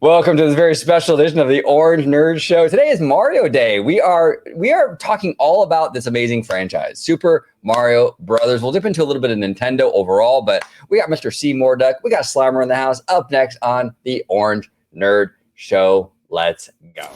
Welcome to this very special edition of the Orange Nerd Show. Today is Mario Day. We are talking all about this amazing franchise, Super Mario Brothers. We'll dip into a little bit of Nintendo overall, but we got Mr. Seymour Duck, we got Slimer in the house. Up next on the Orange Nerd Show. Let's go.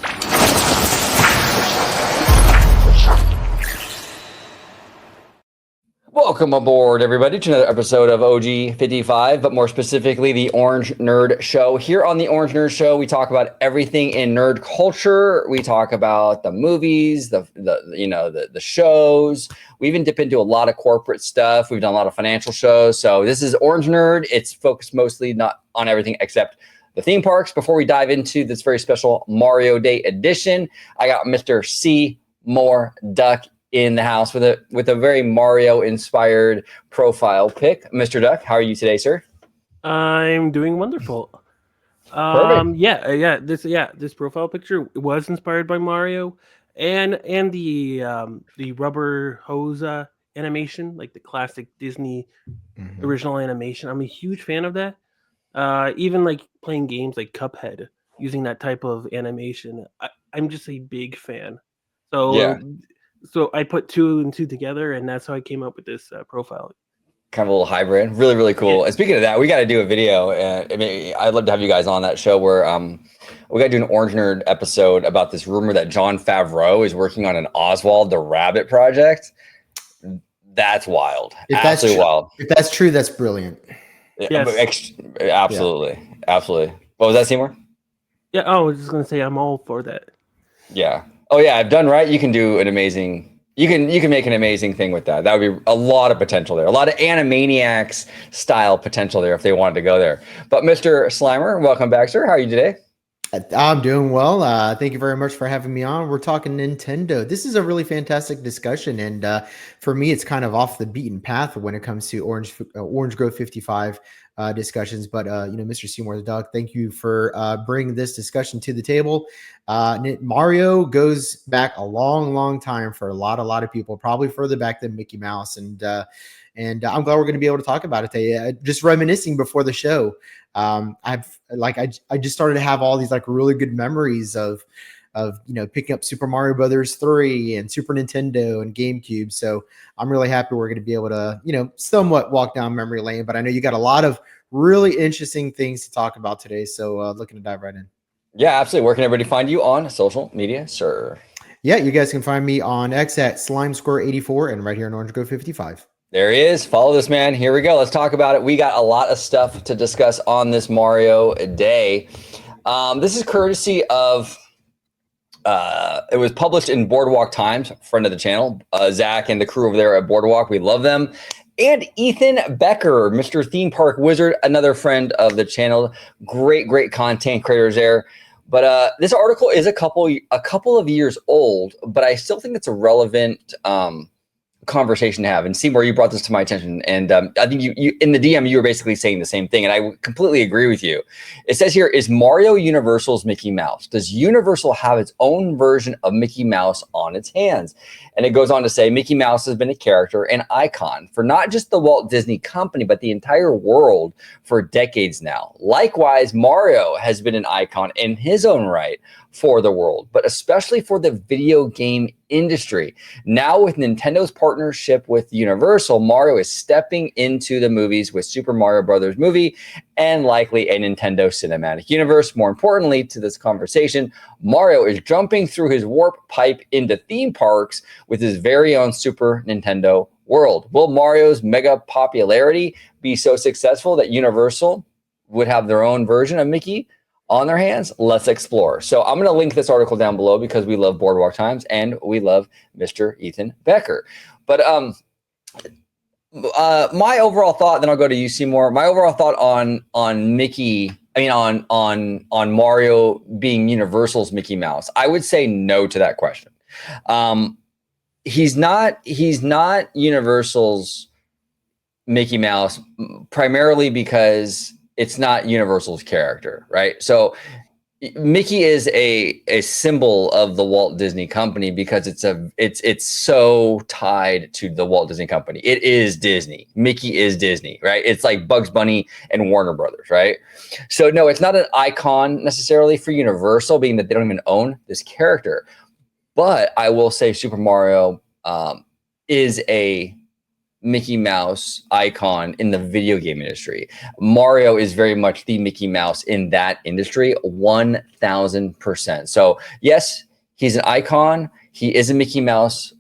Welcome aboard, everybody, to another episode of OG55, but more specifically, the Orange Nerd Show. Here on the Orange Nerd Show, we talk about everything in nerd culture. We talk about the movies, the shows. We even dip into a lot of corporate stuff. We've done a lot of financial shows. So this is Orange Nerd. It's focused mostly not on everything except the theme parks. Before we dive into this very special Mario Day edition, I got Mr. Seymour Duck in the house with a very Mario inspired profile pic. Mr. Duck, how are you today, sir? I'm doing wonderful. Perfect. This profile picture was inspired by Mario and the rubber hose animation, like the classic Disney original animation. I'm a huge fan of that. Even like playing games like Cuphead using that type of animation. I'm just a big fan. So I put two and two together, and that's how I came up with this profile. Kind of a little hybrid. Really, really cool. Yeah. And speaking of that, we got to do a video. I'd love to have you guys on that show where we got to do an Orange Nerd episode about this rumor that Jon Favreau is working on an Oswald the Rabbit project. That's wild. Absolutely wild. If that's true, that's brilliant. Yes. Absolutely. Yeah. Absolutely. What was that, Seymour? Yeah, I was just going to say I'm all for that. Yeah. Oh yeah, if done right, you can do an amazing. You can make an amazing thing with that. That would be a lot of potential there. A lot of Animaniacs style potential there if they wanted to go there. But Mr. Slimer, welcome back, sir. How are you today? I'm doing well. Thank you very much for having me on. We're talking Nintendo. This is a really fantastic discussion, and for me, it's kind of off the beaten path when it comes to Orange Grove 55 discussions. But Mr. Seymour the Duck, thank you for bringing this discussion to the table. Mario goes back a long, long time for a lot of people, probably further back than Mickey Mouse, and I'm glad we're going to be able to talk about it today. Just reminiscing before the show. I just started to have all these like really good memories of picking up Super Mario Brothers 3 and Super Nintendo and GameCube. So I'm really happy we're going to be able to somewhat walk down memory lane. But I know you got a lot of really interesting things to talk about today. So looking to dive right in. Yeah, absolutely. Where can everybody find you on social media, sir? Yeah, you guys can find me on X at Slimesquare84 and right here in Orange Grove 55. There he is. Follow this man. Here we go. Let's talk about it. We got a lot of stuff to discuss on this Mario Day. This is courtesy of, it was published in Boardwalk Times, friend of the channel, Zach and the crew over there at Boardwalk. We love them. And Ethan Becker, Mr. Theme Park Wizard, another friend of the channel. Great content creators there. But this article is a couple of years old, but I still think it's a relevant conversation to have. And Seymour, you brought this to my attention, and I think you in the DM you were basically saying the same thing, and I completely agree with you. It says here, is Mario Universal's Mickey Mouse? Does Universal have its own version of Mickey Mouse on its hands? And it goes on to say, Mickey Mouse has been a character and icon for not just the Walt Disney Company, but the entire world for decades now. Likewise, Mario has been an icon in his own right for the world, but especially for the video game industry. Now with Nintendo's partnership with Universal, Mario is stepping into the movies with Super Mario Brothers movie and likely a Nintendo cinematic universe. More importantly to this conversation, Mario is jumping through his warp pipe into theme parks with his very own Super Nintendo world. Will Mario's mega popularity be so successful that Universal would have their own version of Mickey on their hands? Let's explore. So I'm going to link this article down below because we love Boardwalk Times and we love Mr. Ethan Becker. But my overall thought, then I'll go to you, Seymour. My overall thought on Mickey, on Mario being Universal's Mickey Mouse, I would say no to that question. He's not Universal's Mickey Mouse primarily because it's not Universal's character, right? So Mickey is a symbol of the Walt Disney Company because it's so tied to the Walt Disney Company. It is Disney. Mickey is Disney, right? It's like Bugs Bunny and Warner Brothers, right? So no, it's not an icon necessarily for Universal, being that they don't even own this character. But I will say Super Mario is a Mickey Mouse icon in the video game industry. Mario is very much the Mickey Mouse in that industry, 1000%. So yes, he's an icon. He is a Mickey Mouse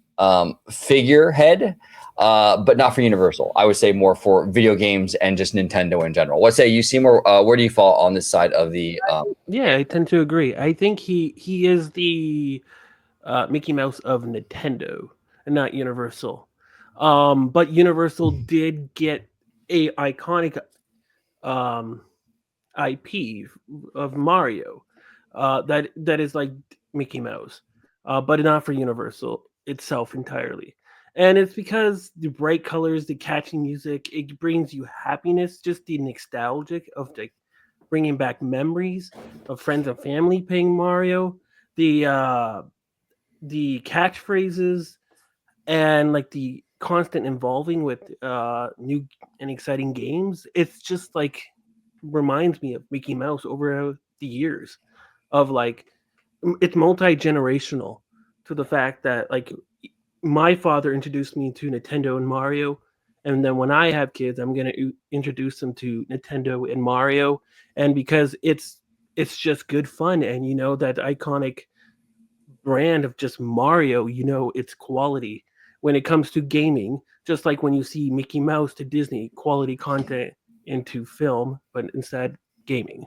figurehead, but not for Universal. I would say more for video games and just Nintendo in general. What say you, Seymour? Where do you fall on this side of the? Yeah, I tend to agree. I think he is the Mickey Mouse of Nintendo and not Universal. But Universal did get a iconic IP of Mario that is like Mickey Mouse, but not for Universal itself entirely. And it's because the bright colors, the catchy music, it brings you happiness. Just the nostalgic of the bringing back memories of friends and family playing Mario. The catchphrases and like the constant involving with new and exciting games. It's just like reminds me of Mickey Mouse over the years of like it's multi-generational to the fact that like my father introduced me to Nintendo and Mario, and then when I have kids I'm going to introduce them to Nintendo and Mario, and because it's just good fun, and you know that iconic brand of just Mario, you know it's quality when it comes to gaming, just like when you see Mickey Mouse to Disney, quality content into film, but instead gaming.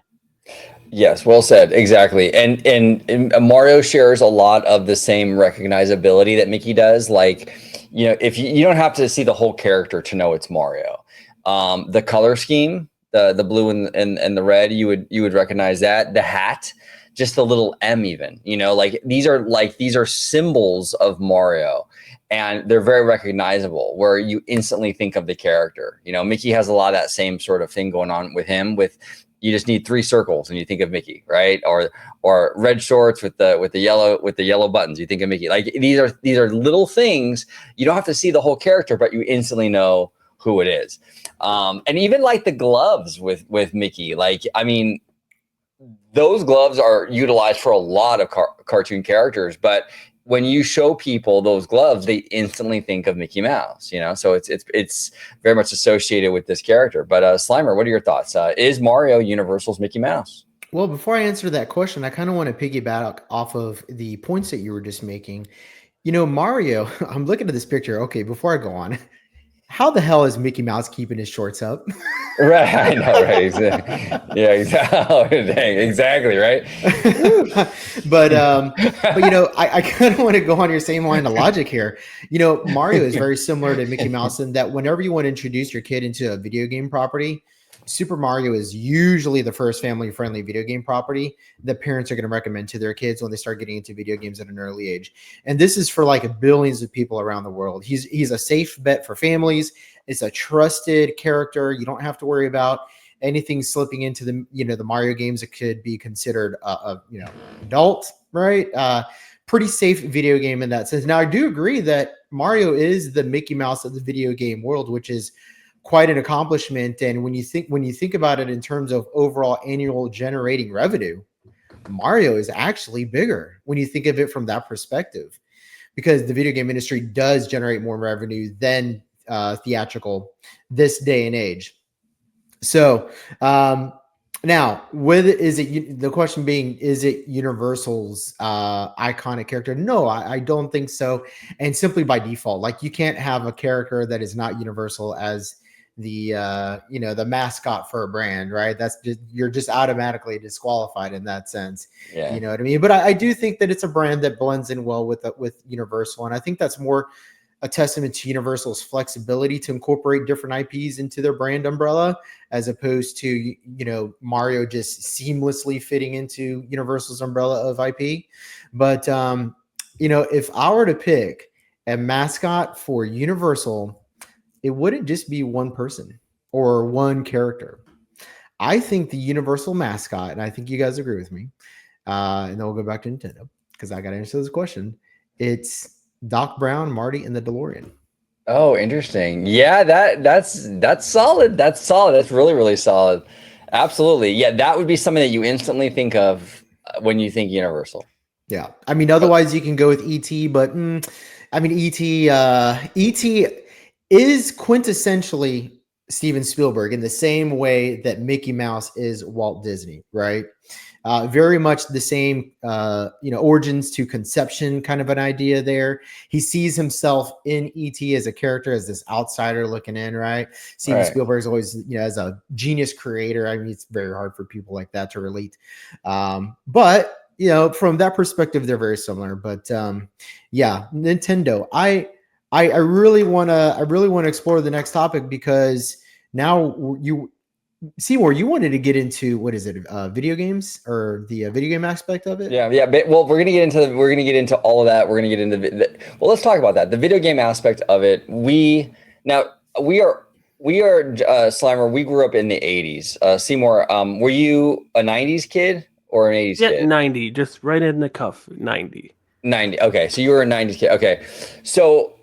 Yes, well said. Exactly. And Mario shares a lot of the same recognizability that Mickey does. Like, if you don't have to see the whole character to know it's Mario. The color scheme, the blue and the red, you would recognize that. The hat, just the little M even, these are symbols of Mario. And they're very recognizable where you instantly think of the character. Mickey has a lot of that same sort of thing going on with him you just need 3 circles and you think of Mickey, right? Or red shorts with the yellow buttons. You think of Mickey. Like these are little things. You don't have to see the whole character, but you instantly know who it is. And even like the gloves with Mickey. Like, I mean, those gloves are utilized for a lot of cartoon characters, but when you show people those gloves, they instantly think of Mickey Mouse, so it's very much associated with this character. But Slimer, what are your thoughts? Is Mario Universal's Mickey Mouse? Well, before I answer that question, I kind of want to piggyback off of the points that you were just making. Mario, I'm looking at this picture. Okay, before I go on, how the hell is Mickey Mouse keeping his shorts up? Right, I know, right? Exactly. Yeah, exactly. Dang, exactly, right? but I kind of want to go on your same line of logic here. Mario is very similar to Mickey Mouse in that whenever you want to introduce your kid into a video game property, Super Mario is usually the first family-friendly video game property that parents are going to recommend to their kids when they start getting into video games at an early age. And this is for like billions of people around the world. He's a safe bet for families. It's a trusted character. You don't have to worry about anything slipping into the Mario games that could be considered adult, right? Pretty safe video game in that sense. Now, I do agree that Mario is the Mickey Mouse of the video game world, which is quite an accomplishment. And when you think about it in terms of overall annual generating revenue, Mario is actually bigger when you think of it from that perspective, because the video game industry does generate more revenue than theatrical this day and age. So now, the question being, is it Universal's iconic character? No, I don't think so. And simply by default, like you can't have a character that is not Universal as the the mascot for a brand, right? You're just automatically disqualified in that sense. Yeah. You know what I mean? But I do think that it's a brand that blends in well with Universal, and I think that's more a testament to Universal's flexibility to incorporate different IPs into their brand umbrella, as opposed to Mario just seamlessly fitting into Universal's umbrella of IP. But if I were to pick a mascot for Universal, it wouldn't just be one person or one character. I think the Universal mascot, and I think you guys agree with me, and then we'll go back to Nintendo because I got to answer this question. It's Doc Brown, Marty, and the DeLorean. Oh, interesting. Yeah, that's solid. That's solid. That's really, really solid. Absolutely. Yeah, that would be something that you instantly think of when you think Universal. Yeah, I mean, otherwise you can go with ET, but I mean, ET is quintessentially Steven Spielberg in the same way that Mickey Mouse is Walt Disney, right? Very much the same, origins to conception kind of an idea there. He sees himself in E.T. as a character, as this outsider looking in, right? Steven Spielberg is always, as a genius creator. I mean, it's very hard for people like that to relate. But, from that perspective, they're very similar. But yeah, Nintendo. I really want to explore the next topic because now Seymour, you wanted to get into what is it? Video games or the video game aspect of it? Yeah. Well, we're gonna get into all of that. We're gonna get into well, let's talk about that. The video game aspect of it. We are Slimer. We grew up in the '80s. Seymour, were you a '90s kid or an '80s kid? 90, just right in the cuff. 90. Okay, so you were a '90s kid. Okay, so.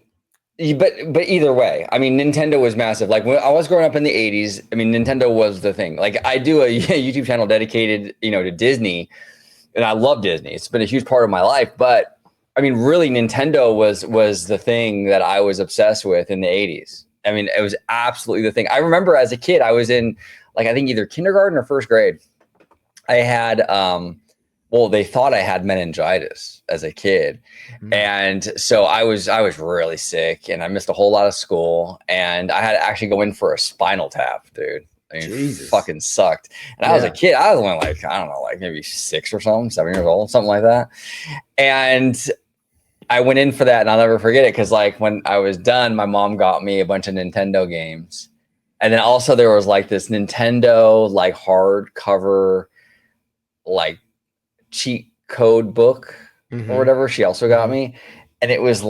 But either way, I mean, Nintendo was massive. Like when I was growing up in the '80s, I mean, Nintendo was the thing. Like I do a YouTube channel dedicated, to Disney, and I love Disney. It's been a huge part of my life. But I mean, really, Nintendo was the thing that I was obsessed with in the '80s. I mean, it was absolutely the thing. I remember as a kid, I was in I think either kindergarten or first grade. I had they thought I had meningitis as a kid. Mm-hmm. And so I was really sick and I missed a whole lot of school and I had to actually go in for a spinal tap, dude. I mean, Jesus. Fucking sucked. And I was a kid. I was only I don't know, maybe 6 or something, 7 years old, something like that. And I went in for that and I'll never forget it. Cause when I was done, my mom got me a bunch of Nintendo games. And then also there was this Nintendo, hardcover, cheat code book or whatever she also got me, and it was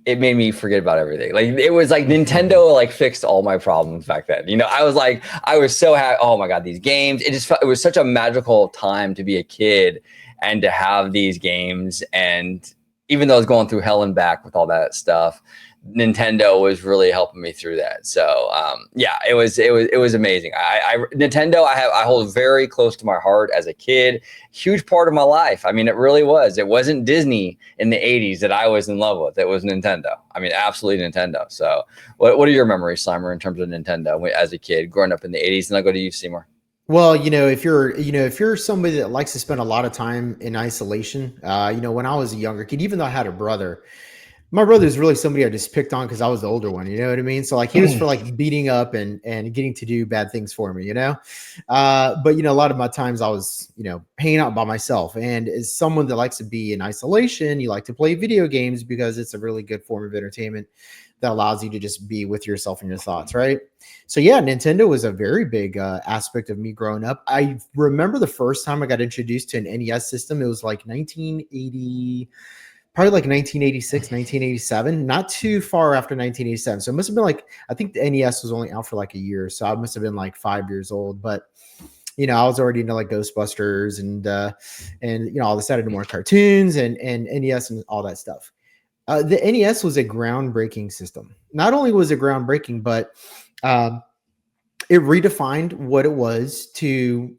it made me forget about everything. It was Nintendo fixed all my problems back then. I was so happy. Oh my god, these games, it was such a magical time to be a kid and to have these games. And even though I was going through hell and back with all that stuff, Nintendo was really helping me through that. So it was amazing. Nintendo I hold very close to my heart as a kid. Huge part of my life. I mean, it really was. It wasn't Disney in the '80s that I was in love with. It was Nintendo. I mean, absolutely Nintendo. So what are your memories, Slimer, in terms of Nintendo as a kid growing up in the '80s? And I'll go to you, Seymour. Well, if you're somebody that likes to spend a lot of time in isolation, when I was a younger kid, even though I had a brother, my brother is really somebody I just picked on because I was the older one, you know what I mean? So he was for beating up and getting to do bad things for me, but a lot of my times I was, hanging out by myself. And as someone that likes to be in isolation, you like to play video games because it's a really good form of entertainment that allows you to just be with yourself and your thoughts, right? So yeah, Nintendo was a very big aspect of me growing up. I remember the first time I got introduced to an NES system, it was 1980. Probably 1986, 1987, not too far after 1987. So it must have been I think the NES was only out for a year. So I must have been 5 years old. But, I was already into Ghostbusters and all the Saturday morning cartoons and NES and all that stuff. The NES was a groundbreaking system. Not only was it groundbreaking, but it redefined what it was to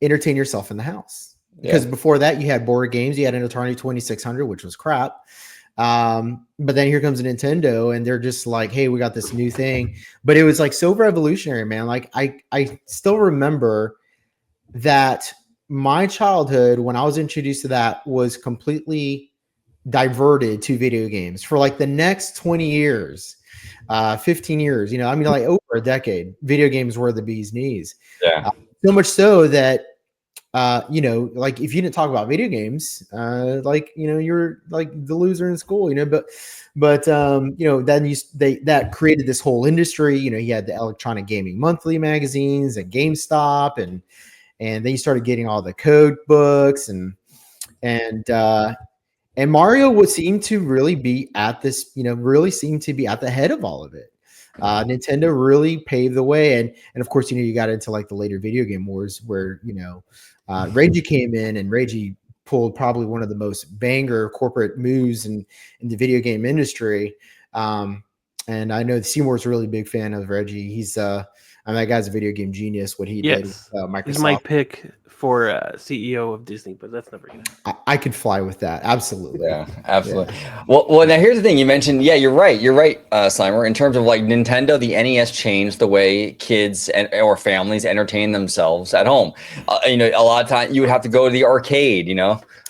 entertain yourself in the house. Because before that, you had board games. You had an Atari 2600, which was crap. But then here comes a Nintendo, and they're just hey, we got this new thing. But it was so revolutionary, man. I still remember that my childhood, when I was introduced to that, was completely diverted to video games for the next 20 years, 15 years. Over a decade, video games were the bee's knees. Yeah. So much so that if you didn't talk about video games, you're the loser in school, but then that created this whole industry. You had the Electronic Gaming Monthly magazines and GameStop, and then you started getting all the code books and Mario would seem to really be at this, really seem to be at the head of all of it. Nintendo really paved the way. And of course, you got into the later video game wars where, Reggie came in, and Reggie pulled probably one of the most banger corporate moves in the video game industry. And I know Seymour's a really big fan of Reggie. He's that guy's a video game genius. What he did with Microsoft. He's my pick for CEO of Disney, but that's never gonna happen. I could fly with that. Absolutely. Yeah, absolutely. Yeah. Well, now here's the thing. You mentioned, you're right, Slimer. In terms of like Nintendo, the NES changed the way kids or families entertain themselves at home. A lot of times you would have to go to the arcade.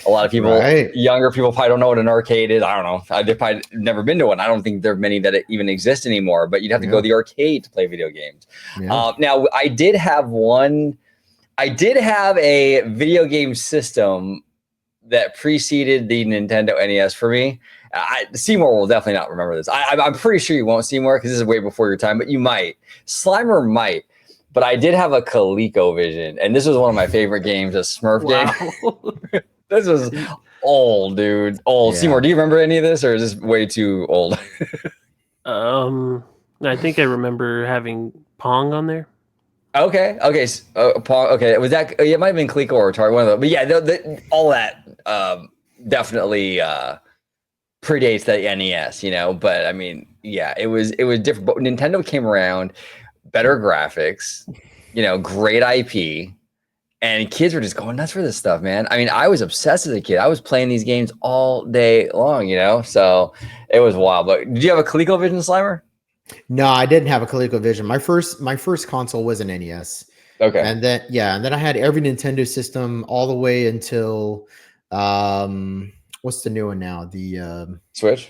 A lot of people, younger people, probably don't know what an arcade is. I don't know. I've probably never been to one. I don't think there are many that even exist anymore. But you'd have to go to the arcade to play video games. Yeah. Now, I did have a video game system that preceded the Nintendo NES for me. Seymour will definitely not remember this. I'm pretty sure you won't, Seymour, because this is way before your time, but you might. Slimer might. But I did have a ColecoVision, and this was one of my favorite games, a Smurf game. This was old, dude. Old. Yeah. Seymour, do you remember any of this, or is this way too old? I think I remember having Pong on there. Okay. Pong. Okay, was that? It might have been Coleco or Atari, one of those. But yeah, all that definitely predates the NES. But I mean, yeah, it was different. But Nintendo came around, better graphics, great IP. And kids were just going nuts for this stuff, man. I mean, I was obsessed as a kid. I was playing these games all day long, So it was wild. But did you have a ColecoVision, Slimer? No, I didn't have a ColecoVision. My first console was an NES. Okay. And then I had every Nintendo system all the way until what's the new one now? The Switch?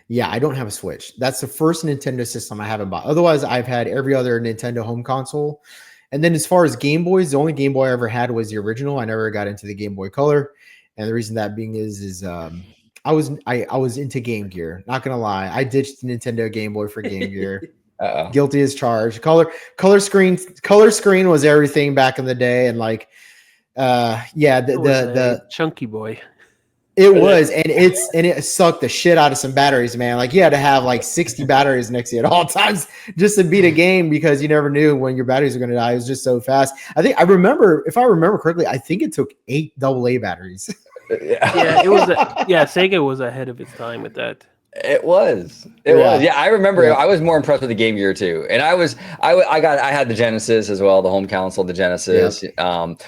Yeah, I don't have a Switch. That's the first Nintendo system I haven't bought. Otherwise, I've had every other Nintendo home console. And then as far as Game Boys, the only Game Boy I ever had was the original. I never got into the Game Boy Color. And the reason that being is I was into Game Gear. Not gonna lie. I ditched the Nintendo Game Boy for Game Gear. Guilty as charged. Color screen was everything back in the day. And like the chunky boy. It was, and it sucked the shit out of some batteries, man. Like you had to have like 60 batteries next to you at all times just to beat a game because you never knew when your batteries were going to die. It was just so fast. If I remember correctly, I think it took 8 AA batteries. Sega was ahead of its time with that. It was. Yeah, I remember. Yeah. I was more impressed with the Game Gear too, and I had the Genesis as well, the home console, the Genesis. Yep.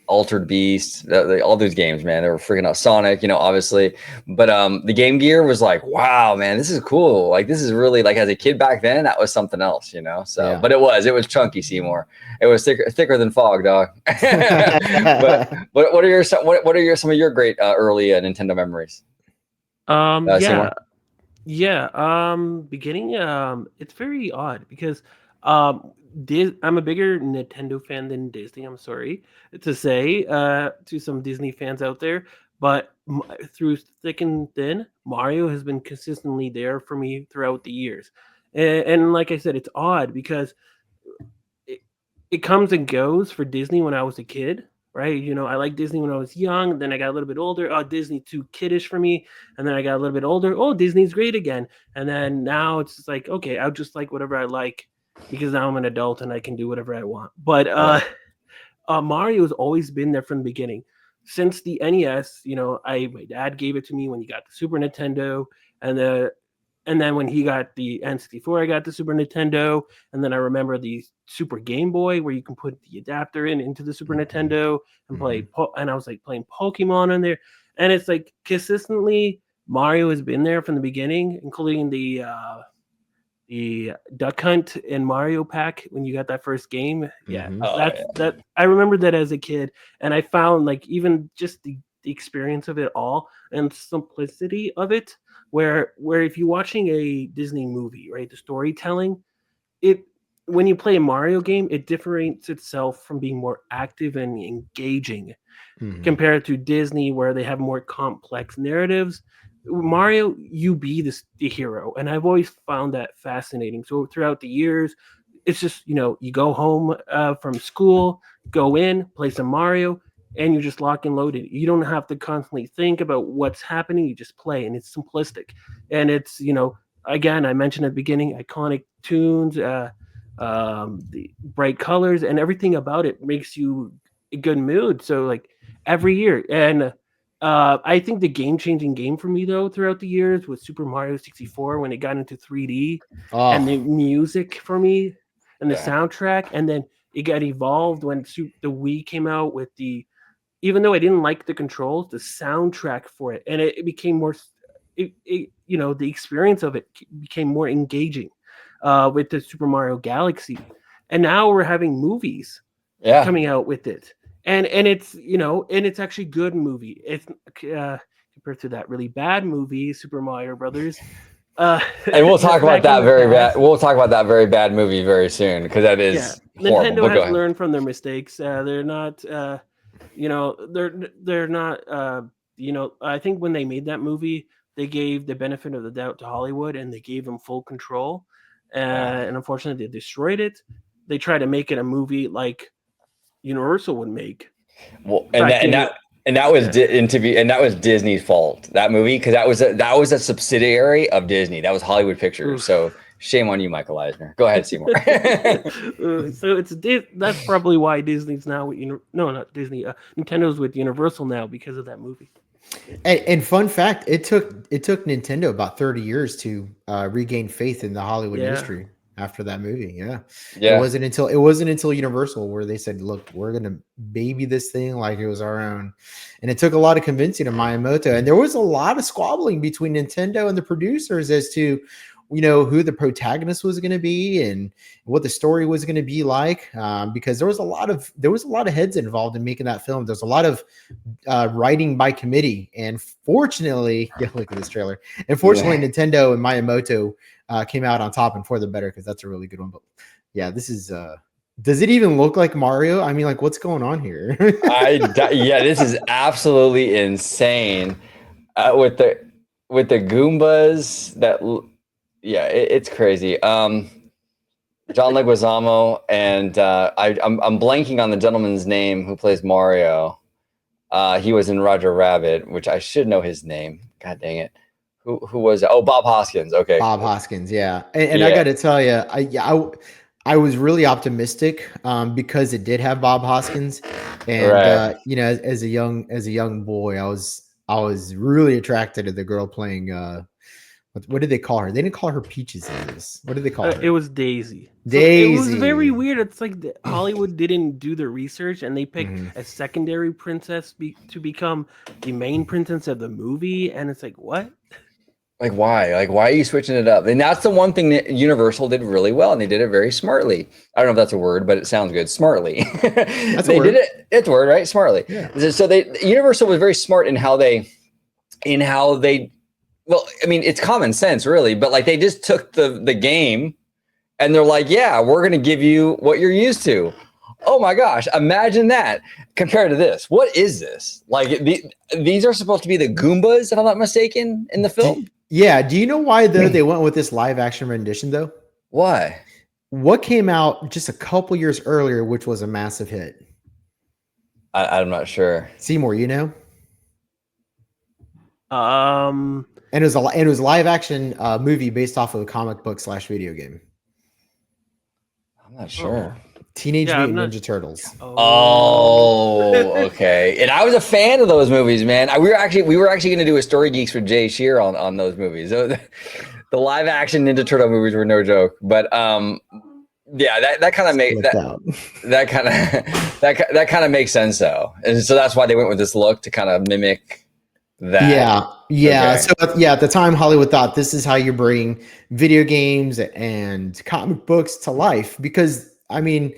Altered Beast, all those games, man, they were freaking out. Sonic, obviously, but the Game Gear was like, wow, man, this is cool. Like, this is really like, as a kid back then, that was something else, So, yeah. But it was chunky, Seymour. It was thicker than fog, dog. but what are some of your great early Nintendo memories? Beginning, it's very odd because I'm a bigger Nintendo fan than Disney. I'm sorry to say to some Disney fans out there, but through thick and thin, Mario has been consistently there for me throughout the years. And like I said, it's odd because it comes and goes for Disney when I was a kid, right? I liked Disney when I was young. Then I got a little bit older. Oh, Disney too kiddish for me. And then I got a little bit older. Oh, Disney's great again. And then now it's just like, okay, I'll just like whatever I like, because now I'm an adult and I can do whatever I want. But Mario's always been there from the beginning. Since the NES, my dad gave it to me when he got the Super Nintendo, and then when he got the N64, I got the Super Nintendo, and then I remember the Super Game Boy where you can put the adapter into the Super Nintendo and play. And I was like playing Pokemon on there, and it's like consistently Mario has been there from the beginning, including the Duck Hunt and Mario pack when you got that first game. Yeah, that I remember that as a kid, and I found like even just the experience of it all and simplicity of it, where if you're watching a Disney movie, right, the storytelling, when you play a Mario game, it differentiates itself from being more active and engaging compared to Disney, where they have more complex narratives. Mario, you be the hero, and I've always found that fascinating. So throughout the years, it's just you go home from school, go in, play some Mario, and you're just locked and loaded. You don't have to constantly think about what's happening. You just play, and it's simplistic. And it's again, I mentioned at the beginning, iconic tunes, the bright colors, and everything about it makes you a good mood. So like every year, and I think the game-changing game for me though throughout the years was Super Mario 64 when it got into 3D, and the music for me and the soundtrack, and then it got evolved when the Wii came out with the. Even though I didn't like the controls, the soundtrack for it, and it became more. The experience of it became more engaging with the Super Mario Galaxy, and now we're having movies coming out with it, and it's and it's actually good movie. It's compared to that really bad movie, Super Mario Brothers. And we'll talk about that very bad. We'll talk about that very bad movie very soon because that is horrible. Nintendo has learned from their mistakes. They're not. They're not. I think when they made that movie, they gave the benefit of the doubt to Hollywood and they gave them full control. And unfortunately, they destroyed it. They tried to make it a movie like Universal would make. Well, that was Disney's fault. That movie, because that was a subsidiary of Disney. That was Hollywood Pictures. So shame on you, Michael Eisner. Go ahead, Seymour. So that's probably why Disney's now with not Disney. Nintendo's with Universal now because of that movie. And fun fact, it took Nintendo about 30 years to regain faith in the Hollywood industry after that movie. Yeah. It wasn't until Universal where they said, "Look, we're gonna baby this thing like it was our own," and it took a lot of convincing of Miyamoto, and there was a lot of squabbling between Nintendo and the producers as to who the protagonist was going to be and what the story was going to be like, because there was a lot of heads involved in making that film. There's a lot of writing by committee, and fortunately, look at this trailer. And fortunately, Nintendo and Miyamoto came out on top and for the better, because that's a really good one. But yeah, this is. Does it even look like Mario? I mean, like, what's going on here? This is absolutely insane. With the Goombas that. Yeah, it's crazy. John Leguizamo and I'm blanking on the gentleman's name who plays Mario. He was in Roger Rabbit, which I should know his name. God dang it. Who was it? Oh, Bob Hoskins. Okay. Bob Hoskins, yeah. And I got to tell you, I was really optimistic because it did have Bob Hoskins, and as a young boy, I was really attracted to the girl playing. What did they call her? They didn't call her Peaches in this. What did they call her? It was Daisy. Daisy. So it was very weird. It's like Hollywood didn't do the research, and they picked a secondary princess to become the main princess of the movie. And it's like, what? Like, why? Like, why are you switching it up? And that's the one thing that Universal did really well, and they did it very smartly. I don't know if that's a word, but it sounds good. Smartly. They did it. It's a word, right? Smartly. Yeah. So Universal was very smart in how they. Well, I mean, it's common sense, really, but like they just took the game and they're like, yeah, we're going to give you what you're used to. Oh my gosh, imagine that compared to this. What is this? Like these are supposed to be the Goombas, if I'm not mistaken, in the film? Yeah. Do you know why, though, they went with this live action rendition, though? Why? What came out just a couple years earlier, which was a massive hit? I'm not sure. Seymour, you know? And it was a live action movie based off of a comic book / video game. I'm not sure. Teenage Mutant Ninja Turtles. Oh, okay. And I was a fan of those movies, man. We were actually going to do a Story Geeks with Jay Shear on those movies. The live action Ninja Turtle movies were no joke. But that kind of makes that kind of makes sense though. And so that's why they went with this look to kind of mimic that. Yeah. Okay. So at the time, Hollywood thought this is how you bring video games and comic books to life, because I mean,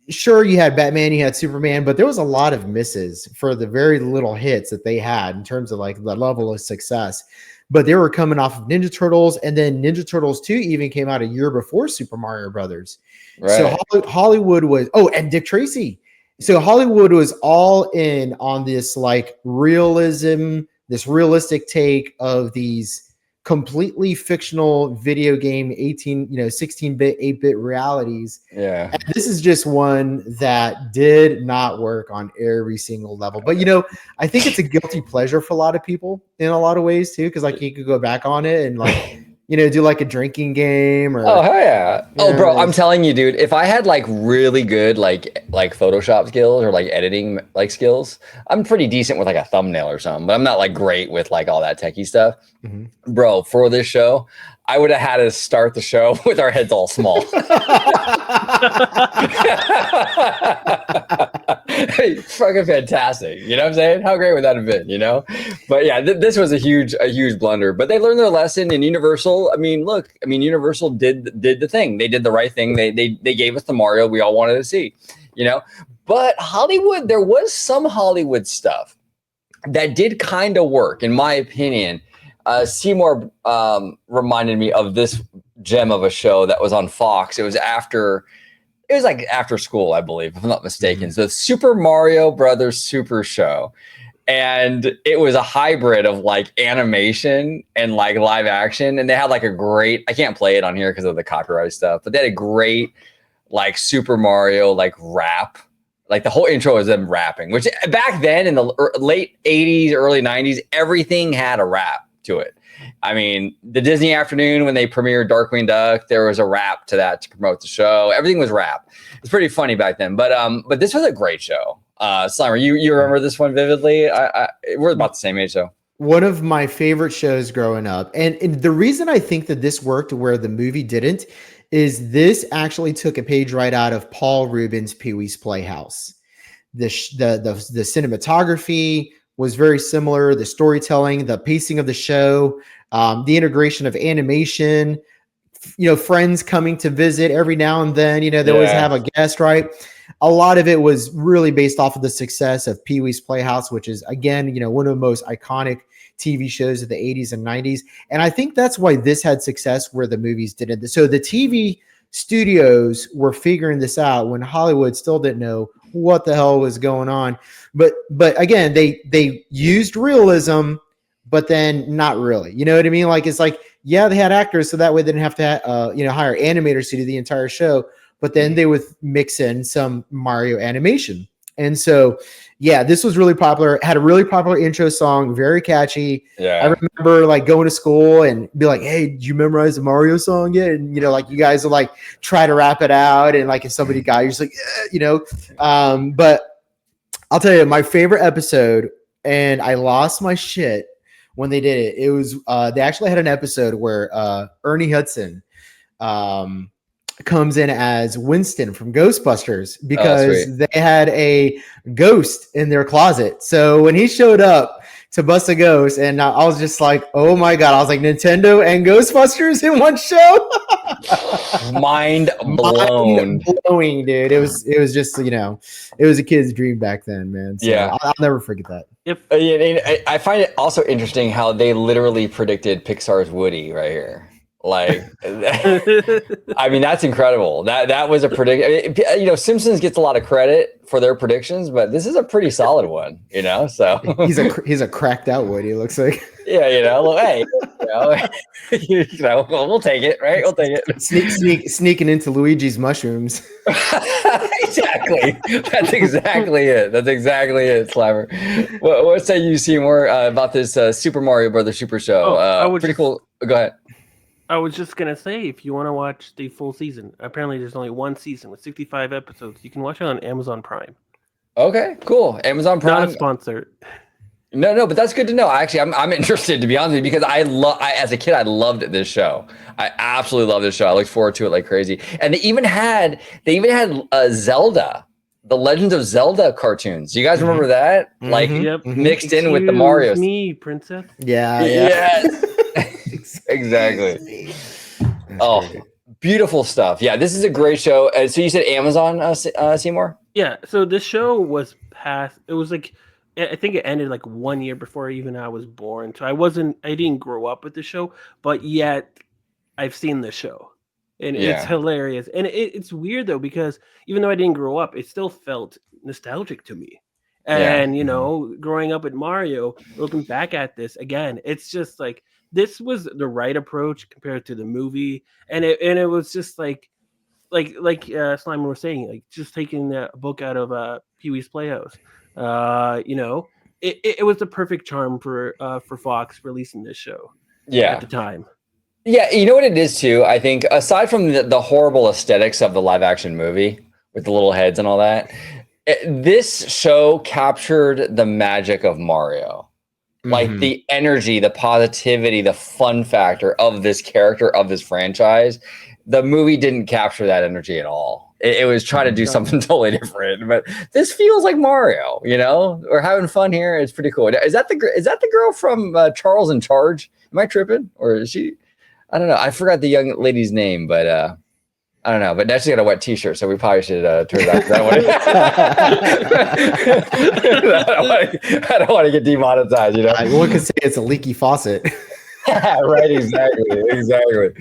sure, you had Batman, you had Superman, but there was a lot of misses for the very little hits that they had in terms of like the level of success. But they were coming off of Ninja Turtles, and then Ninja Turtles 2 even came out a year before Super Mario Brothers. Right. So Hollywood was and Dick Tracy. So Hollywood was all in on this like realism, this realistic take of these completely fictional video game 16-bit, 8-bit realities. Yeah. And this is just one that did not work on every single level. But I think it's a guilty pleasure for a lot of people in a lot of ways too, because like you could go back on it and like do like a drinking game or. Oh hell yeah! Oh, bro, I'm it's- telling you, dude. If I had like really good like Photoshop skills or like editing like skills, I'm pretty decent with like a thumbnail or something. But I'm not like great with like all that techie stuff, Mhm. bro. For this show, I would have had to start the show with our heads all small. Fucking fantastic. You know what I'm saying? How great would that have been, you know? But yeah, this was a huge blunder. But they learned their lesson in Universal. I mean, look, Universal did the thing. They did the right thing. They gave us the Mario we all wanted to see, you know? But Hollywood, there was some Hollywood stuff that did kind of work, in my opinion. Seymour reminded me of this gem of a show that was on Fox. It was like after school, I believe, if I'm not mistaken. So Super Mario Brothers Super Show. And it was a hybrid of like animation and like live action. And they had like a great, I can't play it on here because of the copyright stuff, but they had a great like Super Mario like rap. Like the whole intro was them rapping, which back then in the late 80s, early 90s, everything had a rap to it. I mean, the Disney Afternoon, when they premiered Darkwing Duck, there was a rap to that to promote the show. Everything was rap. It's pretty funny back then. But this was a great show. Slimer, you remember this one vividly? We're about the same age, though. One of my favorite shows growing up. And the reason I think that this worked where the movie didn't is this actually took a page right out of Paul Rubens' Pee-wee's Playhouse. The cinematography was very similar. The storytelling, the pacing of the show, the integration of animation, friends coming to visit every now and then, they always have a guest, right? A lot of it was really based off of the success of Pee-wee's Playhouse, which is, again, one of the most iconic TV shows of the 80s and 90s. And I think that's why this had success where the movies didn't. So the TV studios were figuring this out when Hollywood still didn't know what the hell was going on. But again, they used realism, but then not really. You know what I mean? Like, it's like, yeah, they had actors, so that way they didn't have to hire animators to do the entire show. But then they would mix in some Mario animation. And so, yeah, this was really popular. Had a really popular intro song, very catchy. Yeah. I remember like going to school and be like, "Hey, did you memorize the Mario song yet?" And like you guys will like try to rap it out. And like if somebody got, you're just like, But I'll tell you, my favorite episode, and I lost my shit when they did it. It was they actually had an episode where Ernie Hudson comes in as Winston from Ghostbusters because they had a ghost in their closet. So when he showed up to bust a ghost, and I was just like, oh my God, I was like, Nintendo and Ghostbusters in one show. Mind blown. Blowing, dude. It was just, it was a kid's dream back then, man. So Yeah. I'll never forget that. I find it also interesting how they literally predicted Pixar's Woody right here. Like, I mean, that's incredible. That was a prediction. Simpsons gets a lot of credit for their predictions, but this is a pretty solid one. So he's a cracked out Woody. It looks like. Yeah, hey, we'll take it, right? We'll take it. Sneaking into Luigi's mushrooms. Exactly. That's exactly it. Slimer. What say you, Seymour, about this Super Mario Brothers Super Show? Pretty cool. Go ahead. I was just going to say, if you want to watch the full season, apparently there's only one season with 65 episodes. You can watch it on Amazon Prime. Okay, cool. Amazon Prime. Not a sponsor. No, but that's good to know. Actually, I'm interested, to be honest with you, because as a kid, I loved this show. I absolutely love this show. I looked forward to it like crazy. And they even had Zelda, the Legends of Zelda cartoons. You guys remember that? Mm-hmm. Like mixed in with the Mario. Me, princess. Yeah. Yes. Exactly. Great. Beautiful stuff. Yeah, this is a great show. So you said Amazon, Seymour? Yeah. So this show was past. It was like, I think it ended like 1 year before even I was born. So I didn't grow up with the show, but yet I've seen the show, and it's hilarious. And it's weird though, because even though I didn't grow up, it still felt nostalgic to me. And growing up with Mario, looking back at this again, it's just like, this was the right approach compared to the movie, and it was just like Slimer was saying, like just taking a book out of Pee-wee's Playhouse. It was the perfect charm for Fox releasing this show. At the time. Yeah, you know what it is too. I think aside from the horrible aesthetics of the live action movie with the little heads and all that, this show captured the magic of Mario. Like the energy, the positivity, the fun factor of this character, of this franchise. The movie didn't capture that energy at all. It was trying to do something totally different. But this feels like Mario, you know? We're having fun here. It's pretty cool. Is that the girl from Charles in Charge? Am I tripping? Or is she? I don't know. I forgot the young lady's name, but I don't know. But now she's got a wet T-shirt, so we probably should turn it off. I don't want to get demonetized. You know, one could say it's a leaky faucet. Right? Exactly.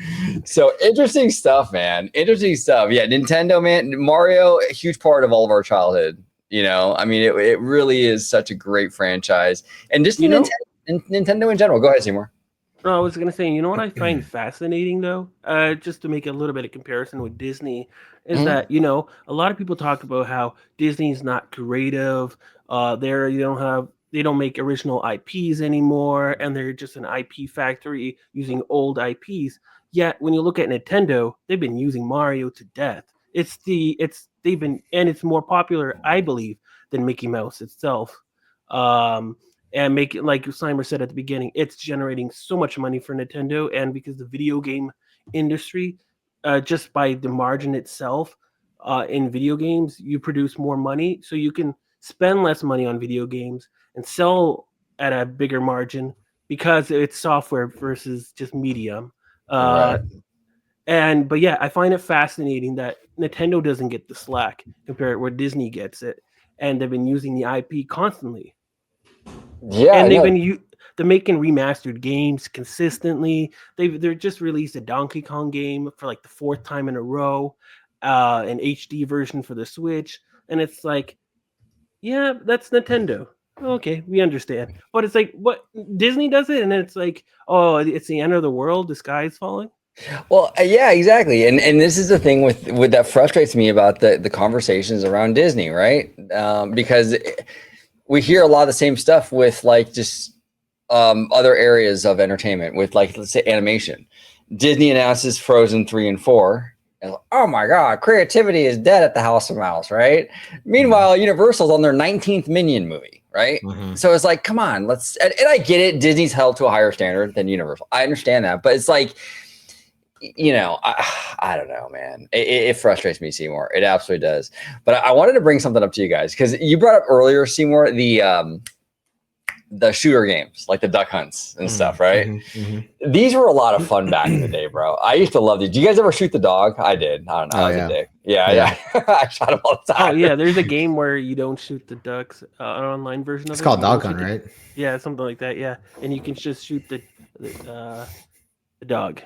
So interesting stuff, man. Interesting stuff. Yeah, Nintendo, man. Mario, a huge part of all of our childhood. You know, I mean, it really is such a great franchise, and just Nintendo in general. Go ahead, Seymour. No, I was going to say, you know what I find fascinating, though, just to make a little bit of comparison with Disney, is that, you know, a lot of people talk about how Disney's not creative. They don't make original IPs anymore, and they're just an IP factory using old IPs. Yet, when you look at Nintendo, they've been using Mario to death. It's more popular, I believe, than Mickey Mouse itself. And make it, like Slimer said at the beginning, it's generating so much money for Nintendo, and because the video game industry, just by the margin itself, in video games, you produce more money, so you can spend less money on video games and sell at a bigger margin because it's software versus just medium. Right. But yeah, I find it fascinating that Nintendo doesn't get the slack compared to where Disney gets it, and they've been using the IP constantly. Yeah, and they're making remastered games consistently. They're just released a Donkey Kong game for like the 4th time in a row, an HD version for the Switch, and it's like, yeah, that's Nintendo. Okay, we understand. But it's like, what, Disney does it, and then it's like, oh, it's the end of the world. The sky is falling. Well, yeah, exactly. And this is the thing with that frustrates me about the conversations around Disney, right? Because we hear a lot of the same stuff with like just other areas of entertainment with, like, let's say animation. Disney announces Frozen 3 and 4. And oh my God, creativity is dead at the House of Mouse, right? Meanwhile, Universal's on their 19th Minion movie, right? So it's like, come on, and I get it. Disney's held to a higher standard than Universal. I understand that, but it's like, you know, I don't know, man. It frustrates me, Seymour. It absolutely does. But I wanted to bring something up to you guys, because you brought up earlier, Seymour, the shooter games, like the duck hunts and stuff, right? These were a lot of fun back in the day, bro. I used to love these. Do you guys ever shoot the dog? I did. I don't know. I was a dick. Yeah. I shot him all the time. Oh yeah, there's a game where you don't shoot the ducks, an online version of it. It's called Dog Hunt, right? Yeah, something like that. Yeah, and you can just shoot the dog.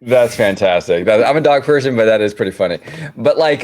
That's fantastic. I'm a dog person, but that is pretty funny. But like,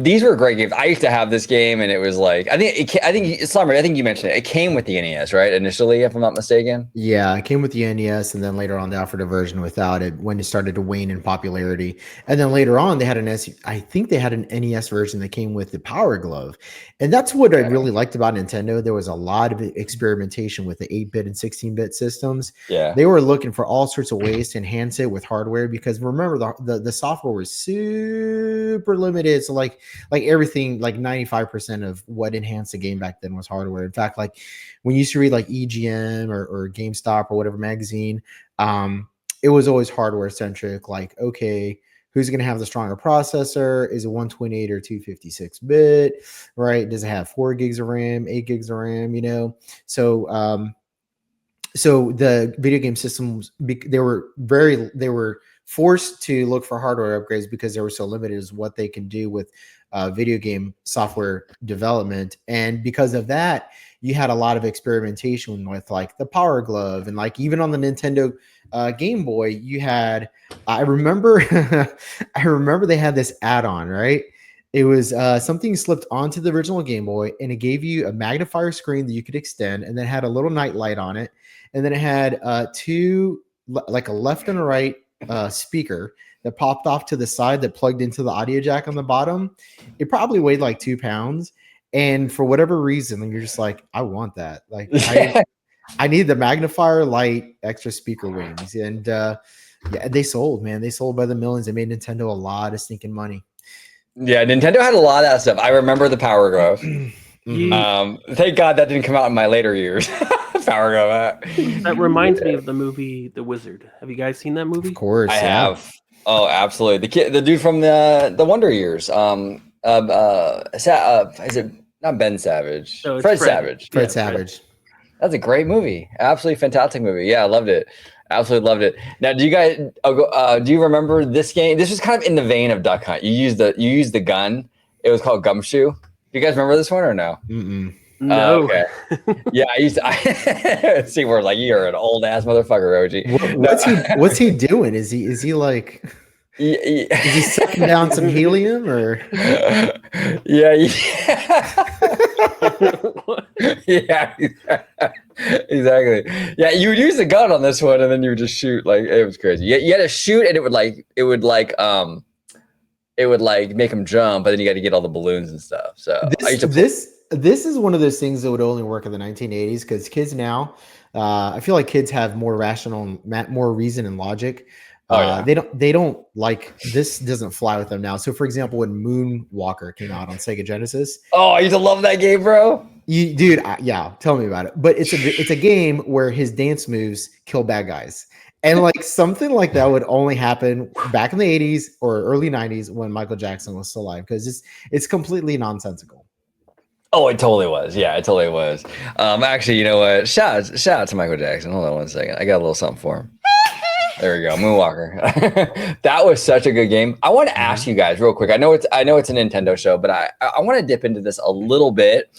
these were great games. I used to have this game, and it was like, Slimer, I think you mentioned it. It came with the NES, right? Initially, if I'm not mistaken. Yeah, it came with the NES, and then later on they offered a version without it when it started to wane in popularity. And then later on they had I think they had an NES version that came with the Power Glove. And that's what I really liked about Nintendo. There was a lot of experimentation with the 8-bit and 16-bit systems. Yeah. They were looking for all sorts of ways to enhance it with hardware, because remember, the software was super limited. So like everything, like 95% of what enhanced the game back then was hardware. In fact, like when you used to read like EGM or GameStop or whatever magazine, it was always hardware centric. Like, okay, who's going to have the stronger processor? Is it 128 or 256-bit, right? Does it have 4 gigs of RAM, 8 gigs of RAM, you know? So the video game systems, they were forced to look for hardware upgrades because they were so limited as what they can do with video game software development. And because of that, you had a lot of experimentation with like the Power Glove, and like even on the Nintendo Game Boy, you had, I remember they had this add-on, right? It was something slipped onto the original Game Boy, and it gave you a magnifier screen that you could extend, and then had a little night light on it. And then it had two, like a left and a right speaker that popped off to the side that plugged into the audio jack on the bottom. It probably weighed like 2 pounds. And for whatever reason, you're just like, I want that. Like, I need the magnifier, light, extra speaker wings. And Yeah, they sold, man. They sold by the millions. They made Nintendo a lot of stinking money. Yeah, Nintendo had a lot of that stuff. I remember the Power Glove. Thank God that didn't come out in my later years. Power Glove. That reminds me of the movie The Wizard. Have you guys seen that movie? Of course, I yeah. have. Oh, absolutely. The dude from the Wonder Years. Is it not Ben Savage? No, it's Fred Fred. Savage. Fred Yeah, Savage. That's a great movie. Absolutely fantastic movie. Yeah, I loved it. Absolutely loved it. Now, do you guys do you remember this game? This was kind of in the vein of Duck Hunt. You used the gun. It was called Gumshoe. Do you guys remember this one or no? Mm-mm. No. Okay. Yeah, I used to see where like you're an old ass motherfucker, OG. What's he doing? Is he like is he sucking down some helium or yeah. Yeah, exactly. Yeah, you would use the gun on this one, and then you would just shoot. Like it was crazy. You had to shoot, and it would make him jump, but then you got to get all the balloons and stuff. So this is one of those things that would only work in the 1980s because kids now, I feel like kids have more rational, more reason and logic. They don't like this. Doesn't fly with them now. So, for example, when Moonwalker came out on Sega Genesis, I used to love that game, bro. Yeah, tell me about it. But it's a game where his dance moves kill bad guys, and like something like that would only happen back in the 80s or early 90s when Michael Jackson was still alive because it's completely nonsensical. Oh, it totally was. Yeah, it totally was. Actually, you know what? Shout out to Michael Jackson. Hold on one second. I got a little something for him. There we go, Moonwalker. That was such a good game. I want to ask you guys real quick. I know it's a Nintendo show, but I want to dip into this a little bit.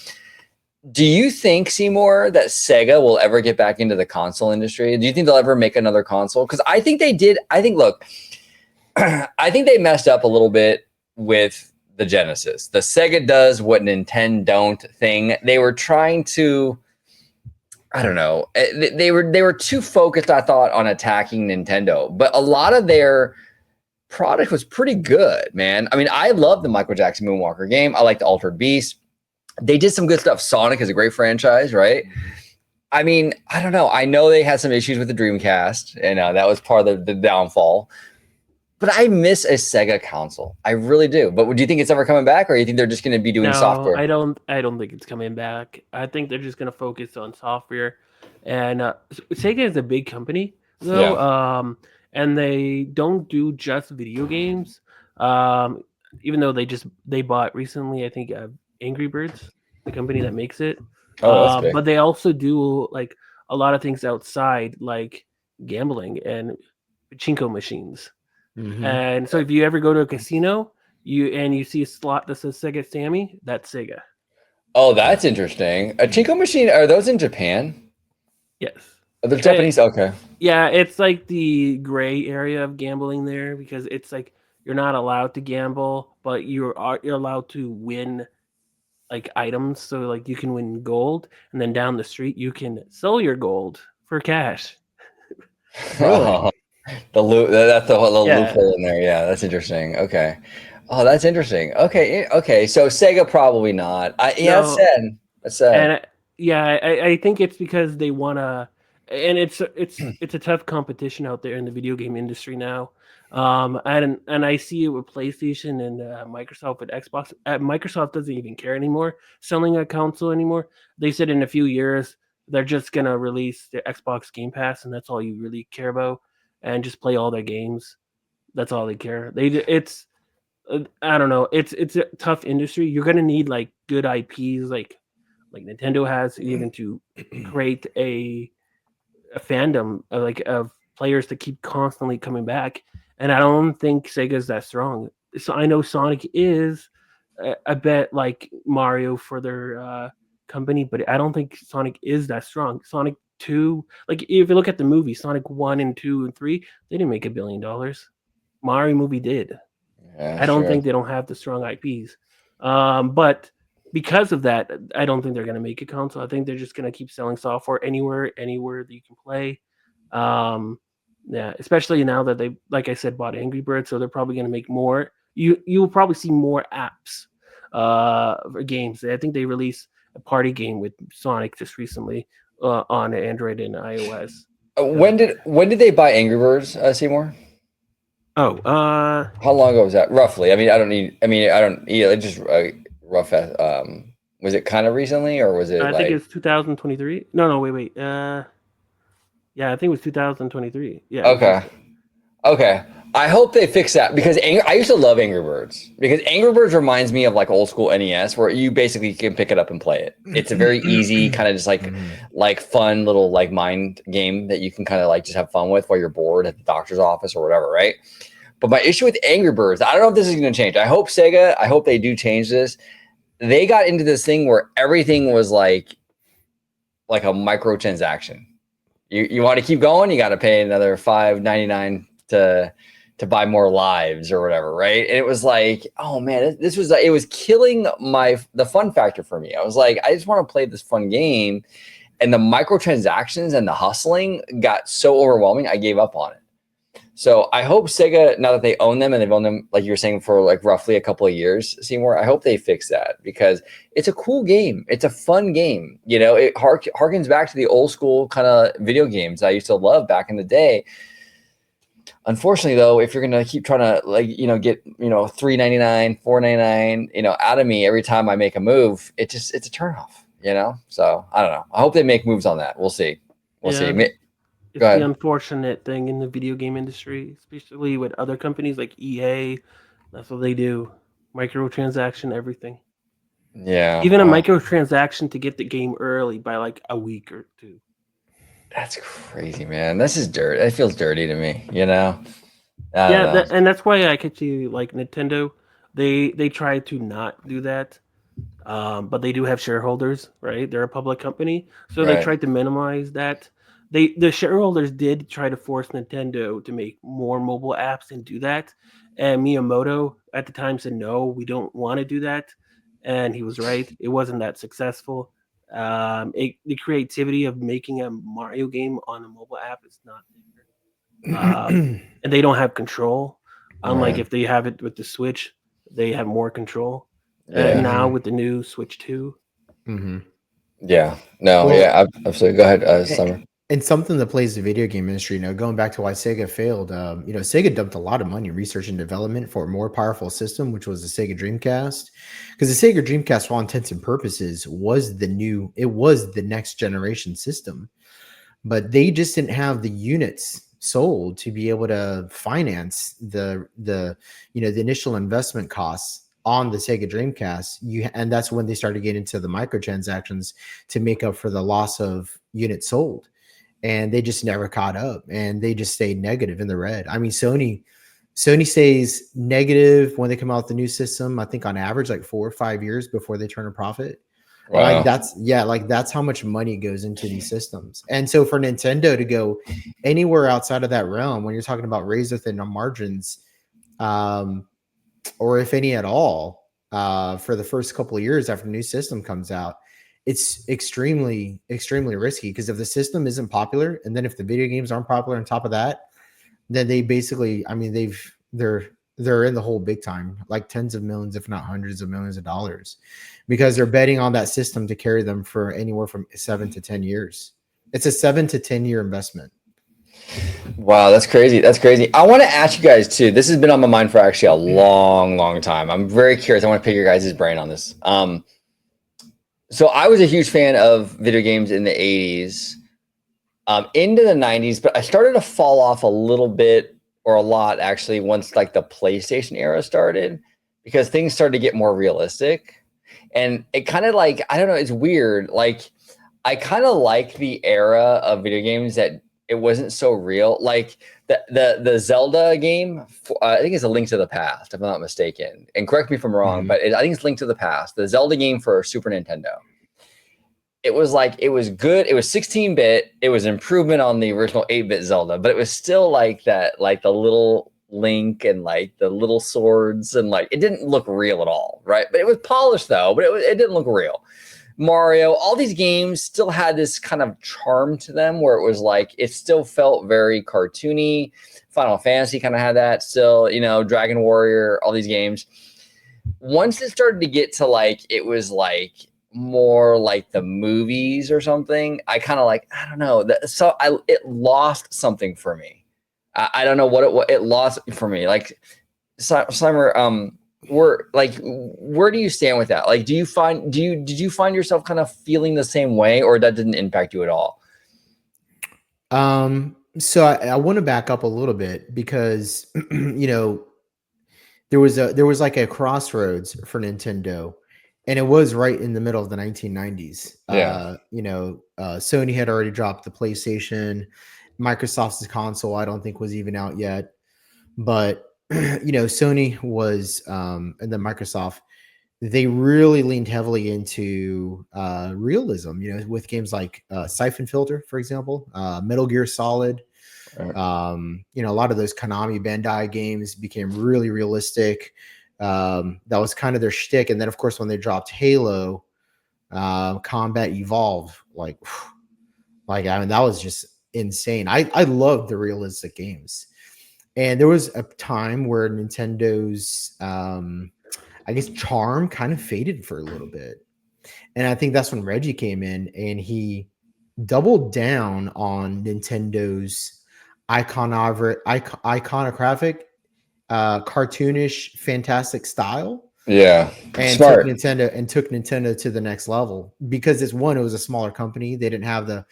Do you think, Seymour, that Sega will ever get back into the console industry? Do you think they'll ever make another console? Because I think they did. I think they messed up a little bit with the Genesis. The Sega does what Nintendo don't thing. They were trying to. I don't know. They were too focused, I thought, on attacking Nintendo. But a lot of their product was pretty good, man. I mean, I love the Michael Jackson Moonwalker game. I like the Altered Beast. They did some good stuff. Sonic is a great franchise, right? I mean, I don't know. I know they had some issues with the Dreamcast, and that was part of the downfall. But I miss a Sega console. I really do. But do you think it's ever coming back, or do you think they're just going to be doing software? I don't think it's coming back. I think they're just going to focus on software. And Sega is a big company, though, and they don't do just video games. Even though they bought recently, I think Angry Birds, the company that makes it. That's big. But they also do like a lot of things outside, like gambling and pachinko machines. Mm-hmm. And so if you ever go to a casino, you see a slot that says Sega Sammy, that's Sega. Oh, that's interesting. A Chinko machine, are those in Japan? Yes. Are they Japanese? Okay. Yeah, it's like the gray area of gambling there because it's like you're not allowed to gamble, but you're allowed to win like items. So like you can win gold, and then down the street you can sell your gold for cash. Really? That's the whole little loophole in there. Yeah, that's interesting. Okay. Oh, that's interesting. Okay. So Sega probably not. That's sad. And I think it's because they want to, and it's a tough competition out there in the video game industry now. And I see it with PlayStation and Microsoft with Xbox. Microsoft doesn't even care anymore selling a console anymore. They said in a few years they're just gonna release the Xbox Game Pass, and that's all you really care about, and just play all their games. That's all they care. I don't know. It's a tough industry. You're gonna need like good IPs, like Nintendo has, even to create a fandom of players to keep constantly coming back. And I don't think Sega's that strong. So I know Sonic is a bit like Mario for their company, but I don't think Sonic is that strong. Sonic 2, like if you look at the movie, Sonic 1 and 2 and 3, they didn't make $1 billion. Mario movie did. Yeah, I don't think they don't have the strong IPs. But because of that, I don't think they're going to make a console. I think they're just going to keep selling software anywhere that you can play. Yeah, especially now that they, like I said, bought Angry Birds, so they're probably going to make more. You'll probably see more apps for games. I think they released a party game with Sonic just recently on Android and iOS. When did they buy Angry Birds, Seymour? Oh, How long ago was that? Roughly. I mean, I don't need. I mean, I don't. You know, just rough. Was it kind of recently, or was it I think like? it's 2023. No, wait. Yeah, I think it was 2023. Yeah. Okay. Okay. I hope they fix that because I used to love Angry Birds because Angry Birds reminds me of like old school NES where you basically can pick it up and play it. It's a very easy kind of just like fun little like mind game that you can kind of like just have fun with while you're bored at the doctor's office or whatever, right? But my issue with Angry Birds, I don't know if this is going to change. I hope they do change this. They got into this thing where everything was like a microtransaction. You want to keep going, you got to pay another $5.99 to buy more lives or whatever, right? And it was like, oh man, it was killing the fun factor for me. I was like, I just want to play this fun game, and the microtransactions and the hustling got so overwhelming, I gave up on it. So I hope Sega, now that they own them and they've owned them, like you were saying, for like roughly a couple of years, Seymour, I hope they fix that because it's a cool game. It's a fun game. You know, it harkens back to the old school kind of video games I used to love back in the day. Unfortunately, though, if you're going to keep trying to get, $3.99, $4.99, out of me every time I make a move, it's a turnoff, So I don't know. I hope they make moves on that. We'll see. We'll see. It's the unfortunate thing in the video game industry, especially with other companies like EA. That's what they do. Microtransaction, everything. Yeah. Even a microtransaction to get the game early by like a week or two. That's crazy, man. This is dirt. It feels dirty to me, and that's why I get you like Nintendo. They try to not do that. But they do have shareholders, right? They're a public company. So they tried to minimize that. The shareholders did try to force Nintendo to make more mobile apps and do that. And Miyamoto at the time said, no, we don't want to do that. And he was right. It wasn't that successful. The creativity of making a Mario game on a mobile app is not there. And they don't have control. Unlike if they have it with the Switch, they have more control. Now with the new Switch 2. Yeah. No, absolutely. Go ahead, Slimer. And something that plays the video game industry, going back to why Sega failed, Sega dumped a lot of money in research and development for a more powerful system, which was the Sega Dreamcast. Because the Sega Dreamcast, for all intents and purposes, was the next generation system. But they just didn't have the units sold to be able to finance the initial investment costs on the Sega Dreamcast. And that's when they started getting into the microtransactions to make up for the loss of units sold. And they just never caught up, and they just stayed negative in the red. I mean, Sony stays negative when they come out with the new system, I think on average, like 4 or 5 years before they turn a profit. Wow. That's how much money goes into these systems. And so for Nintendo to go anywhere outside of that realm, when you're talking about razor thin margins, or if any at all, for the first couple of years after the new system comes out, it's extremely, extremely risky, because if the system isn't popular, and then if the video games aren't popular on top of that, then they basically, they're in the hole big time, like tens of millions, if not hundreds of millions of dollars, because they're betting on that system to carry them for anywhere from 7 to 10 years. It's a 7 to 10 year investment. Wow, that's crazy. That's crazy. I want to ask you guys too. This has been on my mind for actually a long, long time. I'm very curious. I want to pick your guys' brain on this. So I was a huge fan of video games in the 80s, into the 90s, but I started to fall off a little bit, or a lot actually, once like the PlayStation era started, because things started to get more realistic. And it kind of like, I don't know, it's weird. Like, I kind of like the era of video games that it wasn't so real. Like the Zelda game, I think it's A Link to the Past, if I'm not mistaken. And correct me if I'm wrong, but I think it's Link to the Past. The Zelda game for Super Nintendo. It was good. It was 16-bit. It was an improvement on the original 8-bit Zelda, but it was still like that, like the little Link and like the little swords, and like it didn't look real at all, right? But it was polished though, but it didn't look real. Mario, all these games still had this kind of charm to them where it was like, it still felt very cartoony. Final Fantasy kind of had that still, Dragon Warrior, all these games. Once it started to get to like, it was like more like the movies or something, I kind of like, I don't know. It lost something for me. I don't know what it lost for me. Like, Slimer, where do you stand with that? Like, did you find yourself kind of feeling the same way, or that didn't impact you at all? So I want to back up a little bit because there was like a crossroads for Nintendo, and it was right in the middle of the 1990s. Yeah. Sony had already dropped the PlayStation. Microsoft's console, I don't think, was even out yet. But Sony was, and then Microsoft, they really leaned heavily into realism. With games like Siphon Filter, for example, Metal Gear Solid. A lot of those Konami Bandai games became really realistic. That was kind of their shtick. And then, of course, when they dropped Halo, Combat Evolved, that was just insane. I loved the realistic games. And there was a time where Nintendo's, I guess, charm kind of faded for a little bit. And I think that's when Reggie came in and he doubled down on Nintendo's iconographic, cartoonish, fantastic style. Yeah, and smart. took Nintendo to the next level, because it was a smaller company. They didn't have they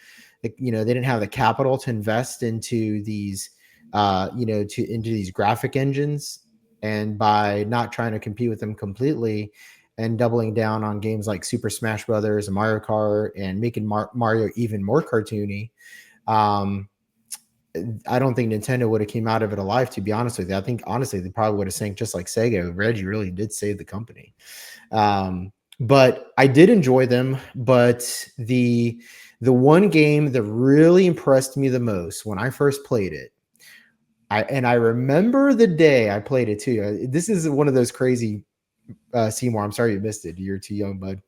didn't have the capital to invest into these into these graphic engines, and by not trying to compete with them completely and doubling down on games like Super Smash Brothers and Mario Kart and making Mario even more cartoony, I don't think Nintendo would have came out of it alive, to be honest with you. I think, honestly, they probably would have sank just like Sega. Reggie really did save the company. But I did enjoy them. But the one game that really impressed me the most when I first played it, I remember the day I played it too. This is one of those crazy, Seymour, I'm sorry you missed it. You're too young, bud.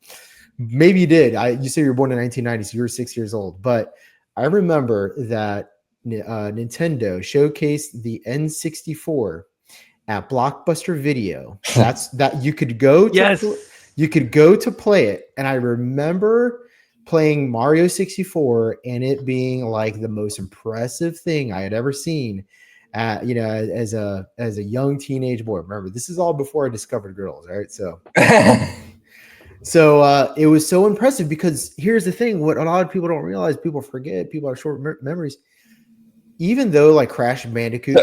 Maybe you did. You say you were born in 1990, so you were 6 years old. But I remember that Nintendo showcased the N64 at Blockbuster Video. That you could go to. Yes. You could go to play it, and I remember playing Mario 64 and it being like the most impressive thing I had ever seen. As a young teenage boy. Remember, this is all before I discovered girls, right? So. So it was so impressive, because here's the thing: what a lot of people don't realize, people forget, people have short memories. Even though like Crash Bandicoot,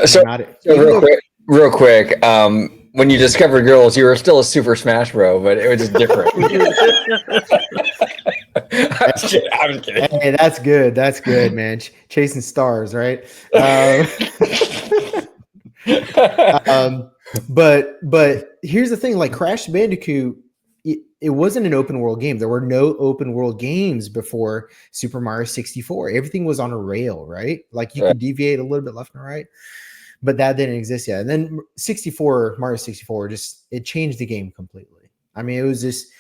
real quick, when you discovered girls, you were still a Super Smash Bro, but it was just different. I was kidding. Hey, that's good. That's good, man. Chasing stars, right? But here's the thing: like Crash Bandicoot, it wasn't an open world game. There were no open world games before Super Mario 64. Everything was on a rail, right? Like you could deviate a little bit left and right, but that didn't exist yet. And then Mario 64, it changed the game completely. I mean, it was just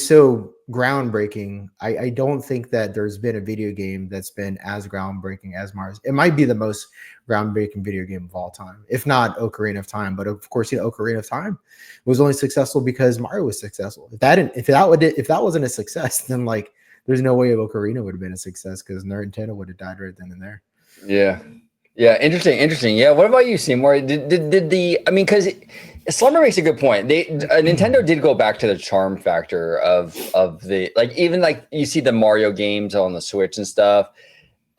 so groundbreaking. I don't think that there's been a video game that's been as groundbreaking as Mario's. It might be the most groundbreaking video game of all time, if not Ocarina of Time. But of course, Ocarina of Time was only successful because Mario was successful. If that wasn't a success, then like there's no way Ocarina would have been a success, because Nintendo would have died right then and there. Yeah, interesting. Yeah, what about you, Seymour? Because Slimer makes a good point. Nintendo did go back to the charm factor of the, like, even like you see the Mario games on the Switch and stuff.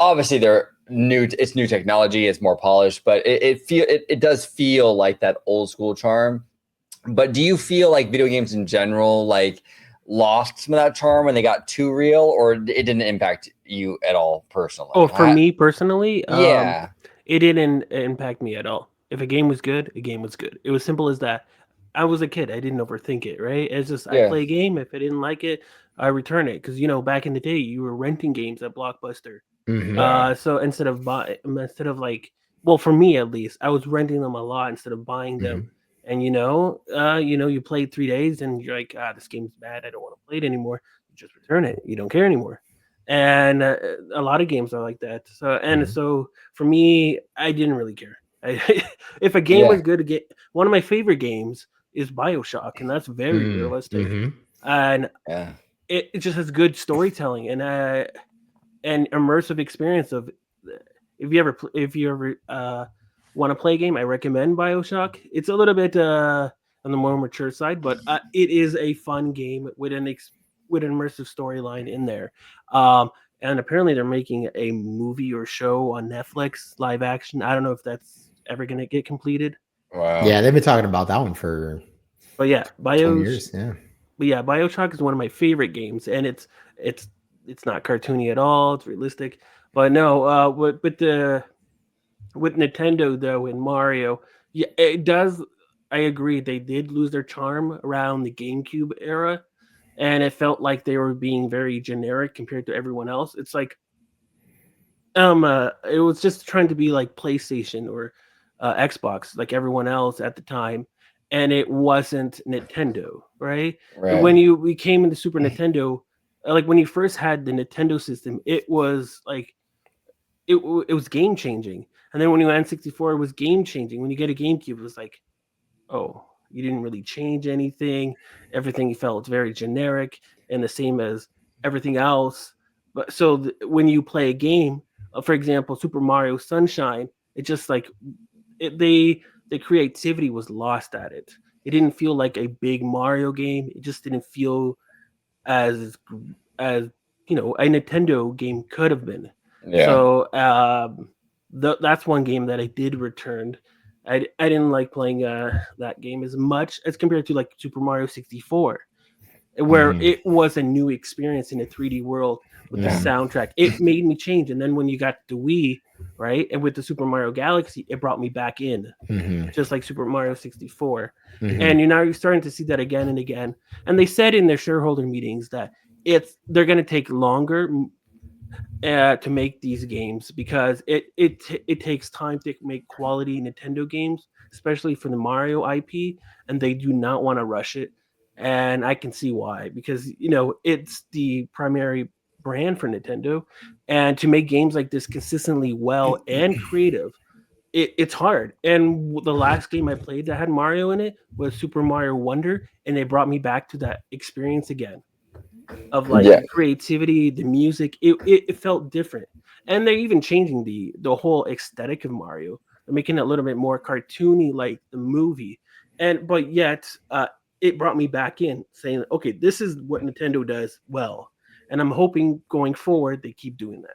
Obviously, they're new. It's new technology. It's more polished, but it does feel like that old school charm. But do you feel like video games in general like lost some of that charm when they got too real, or it didn't impact you at all personally? Oh, for me personally, yeah. It didn't impact me at all. If a game was good, a game was good. It was simple as that. I was a kid. I didn't overthink it, right? It's just I play a game. If I didn't like it, I return it. Because back in the day, you were renting games at Blockbuster. Mm-hmm. So instead of for me at least, I was renting them a lot instead of buying them. And you played 3 days and you're like, this game's bad. I don't want to play it anymore. You just return it. You don't care anymore. And a lot of games are like that. So for me, I didn't really care. If a game was good, one of my favorite games is BioShock, and that's very realistic. And it just has good storytelling and immersive experience of if you ever want to play a game, I recommend BioShock. It's a little bit on the more mature side, but it is a fun game with with an immersive storyline in there. And apparently they're making a movie or show on Netflix, live action. I don't know if that's ever going to get completed. Wow. Yeah, they've been talking about that one for But yeah, 20 years. Yeah. But yeah, BioShock is one of my favorite games, and it's not cartoony at all. It's realistic. But no, with Nintendo though and Mario, yeah, it does. I agree. They did lose their charm around the GameCube era, and it felt like they were being very generic compared to everyone else. It's like, it was just trying to be like PlayStation or Xbox, like everyone else at the time, and it wasn't Nintendo, right? Right. When we came into Super Nintendo, like when you first had the Nintendo system, it was like it was game changing. And then when you had N64, it was game changing. When you get a GameCube, it was like, oh, you didn't really change anything. Everything felt very generic and the same as everything else. But so when you play a game, for example, Super Mario Sunshine, it just like the creativity was lost at it. It didn't feel like a big Mario game. It just didn't feel as a Nintendo game could have been. Yeah. So that's one game that I did return. I didn't like playing that game as much as compared to like Super Mario 64, where it was a new experience in a 3D world with the soundtrack. It made me change. And then when you got the Wii, right, and with the Super Mario Galaxy, it brought me back in, just like Super Mario 64. And you're starting to see that again and again. And they said in their shareholder meetings that they're going to take longer to make these games because it takes time to make quality Nintendo games, especially for the Mario IP, and they do not want to rush it. And I can see why, because it's the primary brand for Nintendo, and to make games like this consistently well and creative, it's hard. And the last game I played that had Mario in it was Super Mario Wonder, and they brought me back to that experience again of like the creativity, the music. It felt different, and they're even changing the whole aesthetic of Mario. They're making it a little bit more cartoony, like the movie, but yet it brought me back in, saying, okay, this is what Nintendo does well, and I'm hoping going forward they keep doing that.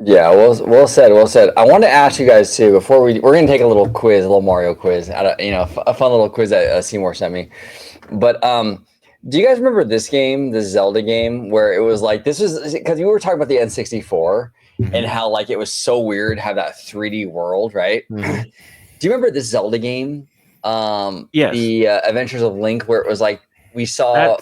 Yeah, well said, well said. I want to ask you guys too before we're going to take a little quiz, a little Mario quiz, out of, a fun little quiz that Seymour sent me. But do you guys remember this game, the Zelda game, where it was like this was because you were talking about the N64 and how like it was so weird to have that 3D world, right? Do you remember this Zelda game? Yes, the Adventures of Link, where it was like we saw.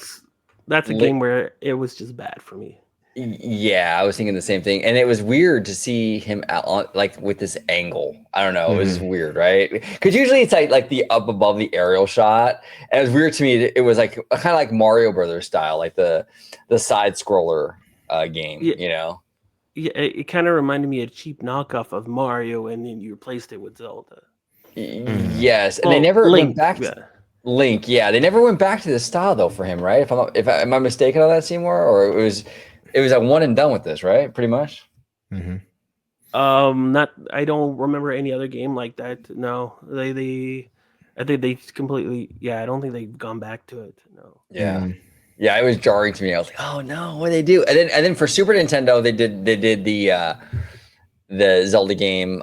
That's a game where it was just bad for me. Yeah, I was thinking the same thing, and it was weird to see him out like with this angle. I don't know, it was weird, right? Because usually it's like the up above the aerial shot. And it was weird to me. It was like kind of like Mario Brothers style, like the side scroller game. Yeah, it kind of reminded me of a cheap knockoff of Mario, and then you replaced it with Zelda. Yes, and they never went back. Link, yeah, they never went back to this style though for him, right? Am I mistaken on that, Seymour, or it was a one and done with this, right? Pretty much. Not. I don't remember any other game like that. No, I think they completely. Yeah, I don't think they've gone back to it. No. Yeah, yeah, it was jarring to me. I was like, oh no, what do they do? And then for Super Nintendo, they did the Zelda game.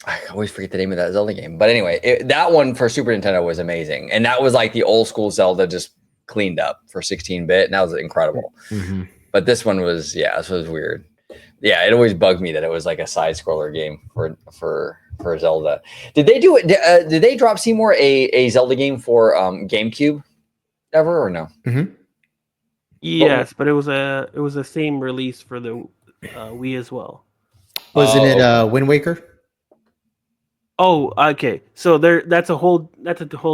I always forget the name of that Zelda game, but anyway, that one for Super Nintendo was amazing, and that was like the old school Zelda just cleaned up for 16-bit, and that was incredible. But this one was, this was weird. Yeah, it always bugged me that it was like a side scroller game for Zelda. Did they do it? Did they drop Seymour a Zelda game for GameCube ever or no? Yes, but it was the same release for the Wii as well. Wasn't it Wind Waker? Oh, okay. So that's a whole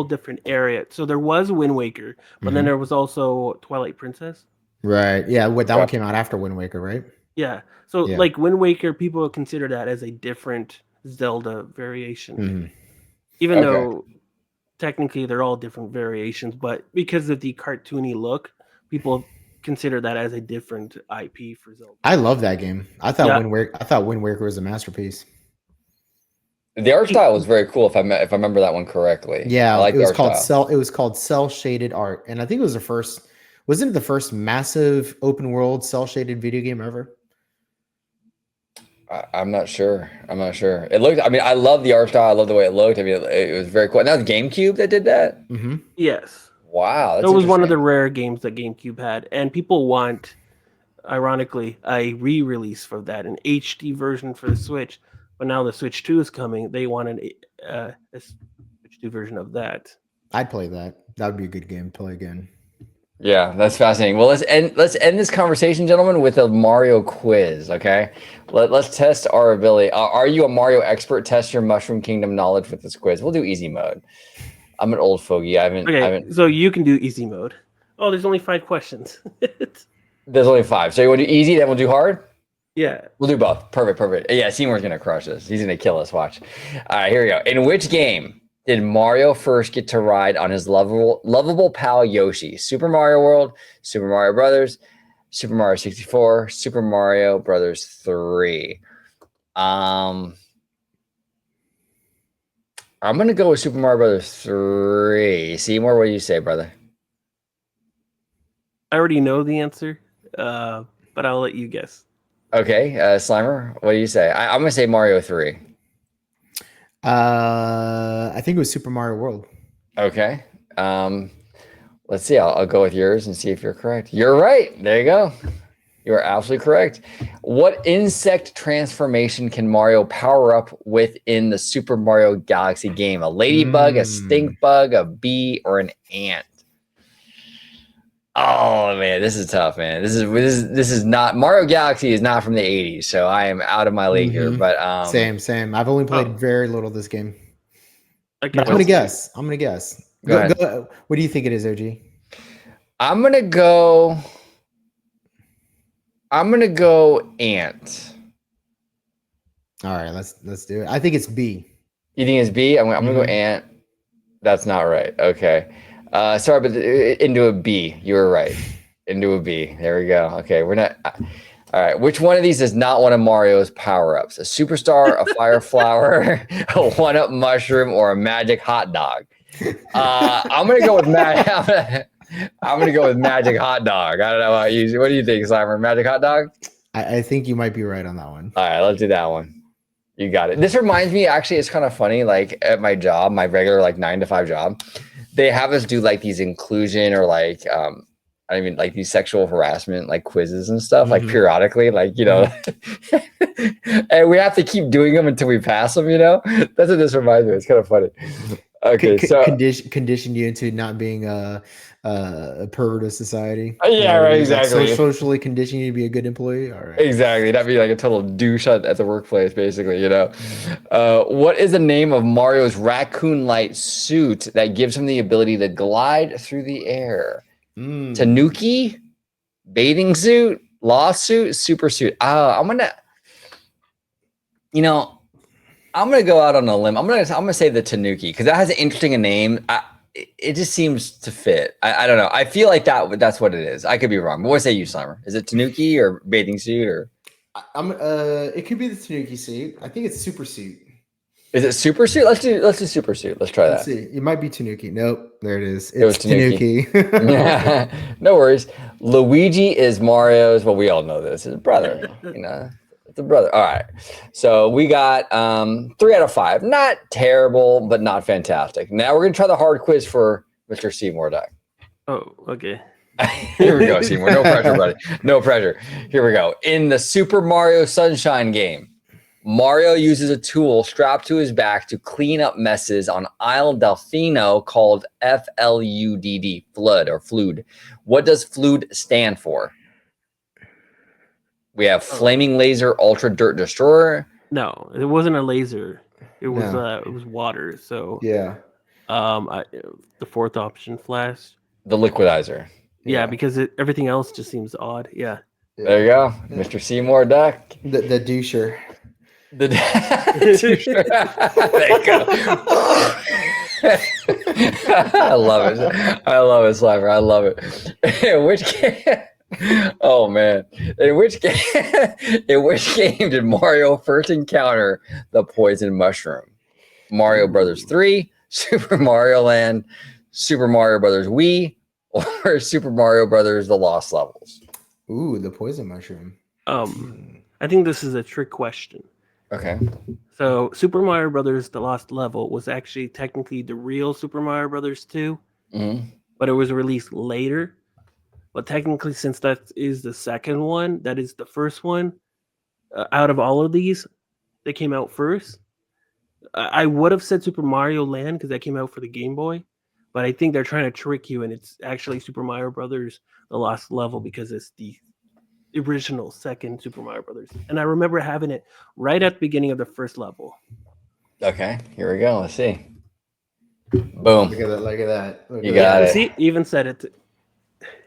different area. So there was Wind Waker, but then there was also Twilight Princess. Right. Yeah. That one came out after Wind Waker, right? Yeah. So like Wind Waker, people consider that as a different Zelda variation, even though technically they're all different variations. But because of the cartoony look, people consider that as a different IP for Zelda. I love that game. I thought Yeah. Wind Waker was a masterpiece. The art style was very cool. If I remember that one correctly. Yeah, I like it the was art called style. It was called cell shaded art, and I think it was the first. Wasn't it the first massive open world cell shaded video game ever? I'm not sure. I'm not sure. It looked. I mean, I love the art style. I love the way it looked. I mean, it was very cool. And that was GameCube that did that. Mm-hmm. Yes. Wow, That that's was one of the interesting. rare games that GameCube had, and people want, ironically, a re-release for that, an HD version for the Switch. But now the Switch 2 is coming. They want a Switch 2 version of that. I'd play that. That would be a good game to play again. Yeah, that's fascinating. Well, let's end this conversation, gentlemen, with a Mario quiz. Okay, let's test our ability. Are you a Mario expert? Test your Mushroom Kingdom knowledge with this quiz. We'll do easy mode. I'm an old fogey. I Okay, haven't. so you can do easy mode. Oh, there's only 5 questions. There's only 5. So you want to do easy, then we'll do hard. Yeah. We'll do both. Perfect. Yeah, Seymour's gonna crush this. He's gonna kill us. Watch. All right, here we go. In which game did Mario first get to ride on his lovable pal Yoshi? Super Mario World, Super Mario Brothers, Super Mario 64, Super Mario Brothers 3. I'm gonna go with Super Mario Brothers 3. Seymour, what do you say, brother? I already know the answer, but I'll let you guess. Okay, Slimer, what do you say? I'm gonna say Mario 3. I think it was Super Mario World. Okay. Let's see. I'll go with yours and see if you're correct. You're right. There you go. You are absolutely correct. What insect transformation can Mario power up with in the Super Mario Galaxy game? A ladybug, a stink bug, a bee, or an ant? Oh man, this is tough, man. This is not Mario Galaxy is not from the 80s, so I am out of my league here. But Same. I've only played very little of this game. Okay, But I'm gonna guess. Go ahead. Go, what do you think it is, OG? I'm gonna go ant. All right, let's do it. I think it's B. You think it's B? I'm gonna go ant. That's not right. Okay. Sorry, but into a B. You were right. Into a B. There we go. Okay, we're not. All right. Which one of these is not one of Mario's power-ups? A superstar, a fire flower, a one-up mushroom, or a magic hot dog? I'm gonna go with I'm gonna go with magic hot dog. I don't know about you. What do you think, Slimer? Magic hot dog? I think you might be right on that one. All right, let's do that one. You got it. This reminds me, actually, it's kind of funny. Like at my job, my regular 9-to-5 job, they have us do like these inclusion or like like these sexual harassment like quizzes and stuff like periodically, like and we have to keep doing them until we pass them. That's what this reminds me. It's kind of funny. Okay, so condition you into not being a pervert of society. Yeah, right, exactly. Like socially condition you to be a good employee. All right, exactly. That'd be like a total douche at the workplace, basically. What is the name of Mario's raccoon-like suit that gives him the ability to glide through the air? Tanuki, bathing suit, lawsuit, super suit. I'm gonna go out on a limb. I'm gonna say the Tanuki because that has an interesting name. It just seems to fit. I don't know. I feel like that's what it is. I could be wrong. But what say you, Slimer? Is it Tanuki or bathing suit or? It could be the Tanuki suit. I think it's super suit. Is it super suit? Let's do super suit. Let's try that. Let's see. It might be Tanuki. Nope. There it is. It was Tanuki. Yeah, no worries. Luigi is Mario's. Well, we all know this. His brother. It's a brother. All right. So we got 3 out of 5. Not terrible, but not fantastic. Now we're gonna try the hard quiz for Mr. Seymour Duck. Oh, okay. Here we go, Seymour. No pressure, buddy. No pressure. Here we go. In the Super Mario Sunshine game, Mario uses a tool strapped to his back to clean up messes on Isle Delfino called FLUDD, flood or flood. What does flood stand for? We have Flaming Laser Ultra Dirt Destroyer. No, it wasn't a laser. It was water. So yeah. The fourth option, Flash. The Liquidizer. Yeah, because everything else just seems odd. Yeah. There you go, Mr. Seymour Duck. The doucher. There you go. I love it. I love it, Slimer. I love it. In which game? Oh man! In which game? In which game did Mario first encounter the poison mushroom? Mario Brothers 3, Super Mario Land, Super Mario Brothers Wii, or Super Mario Brothers: The Lost Levels? Ooh, the poison mushroom. I think this is a trick question. Okay. So Super Mario Brothers: The Lost Level was actually technically the real Super Mario Brothers 2, but it was released later. But technically, since that is the second one, that is the first one out of all of these, they came out first. I would have said Super Mario Land because that came out for the Game Boy, but I think they're trying to trick you, and it's actually Super Mario Brothers: The Lost Level because it's the original second Super Mario Brothers. And I remember having it right at the beginning of the first level. Okay, here we go. Let's see. Boom. Look at that. Look at that. You got it. See, even said it.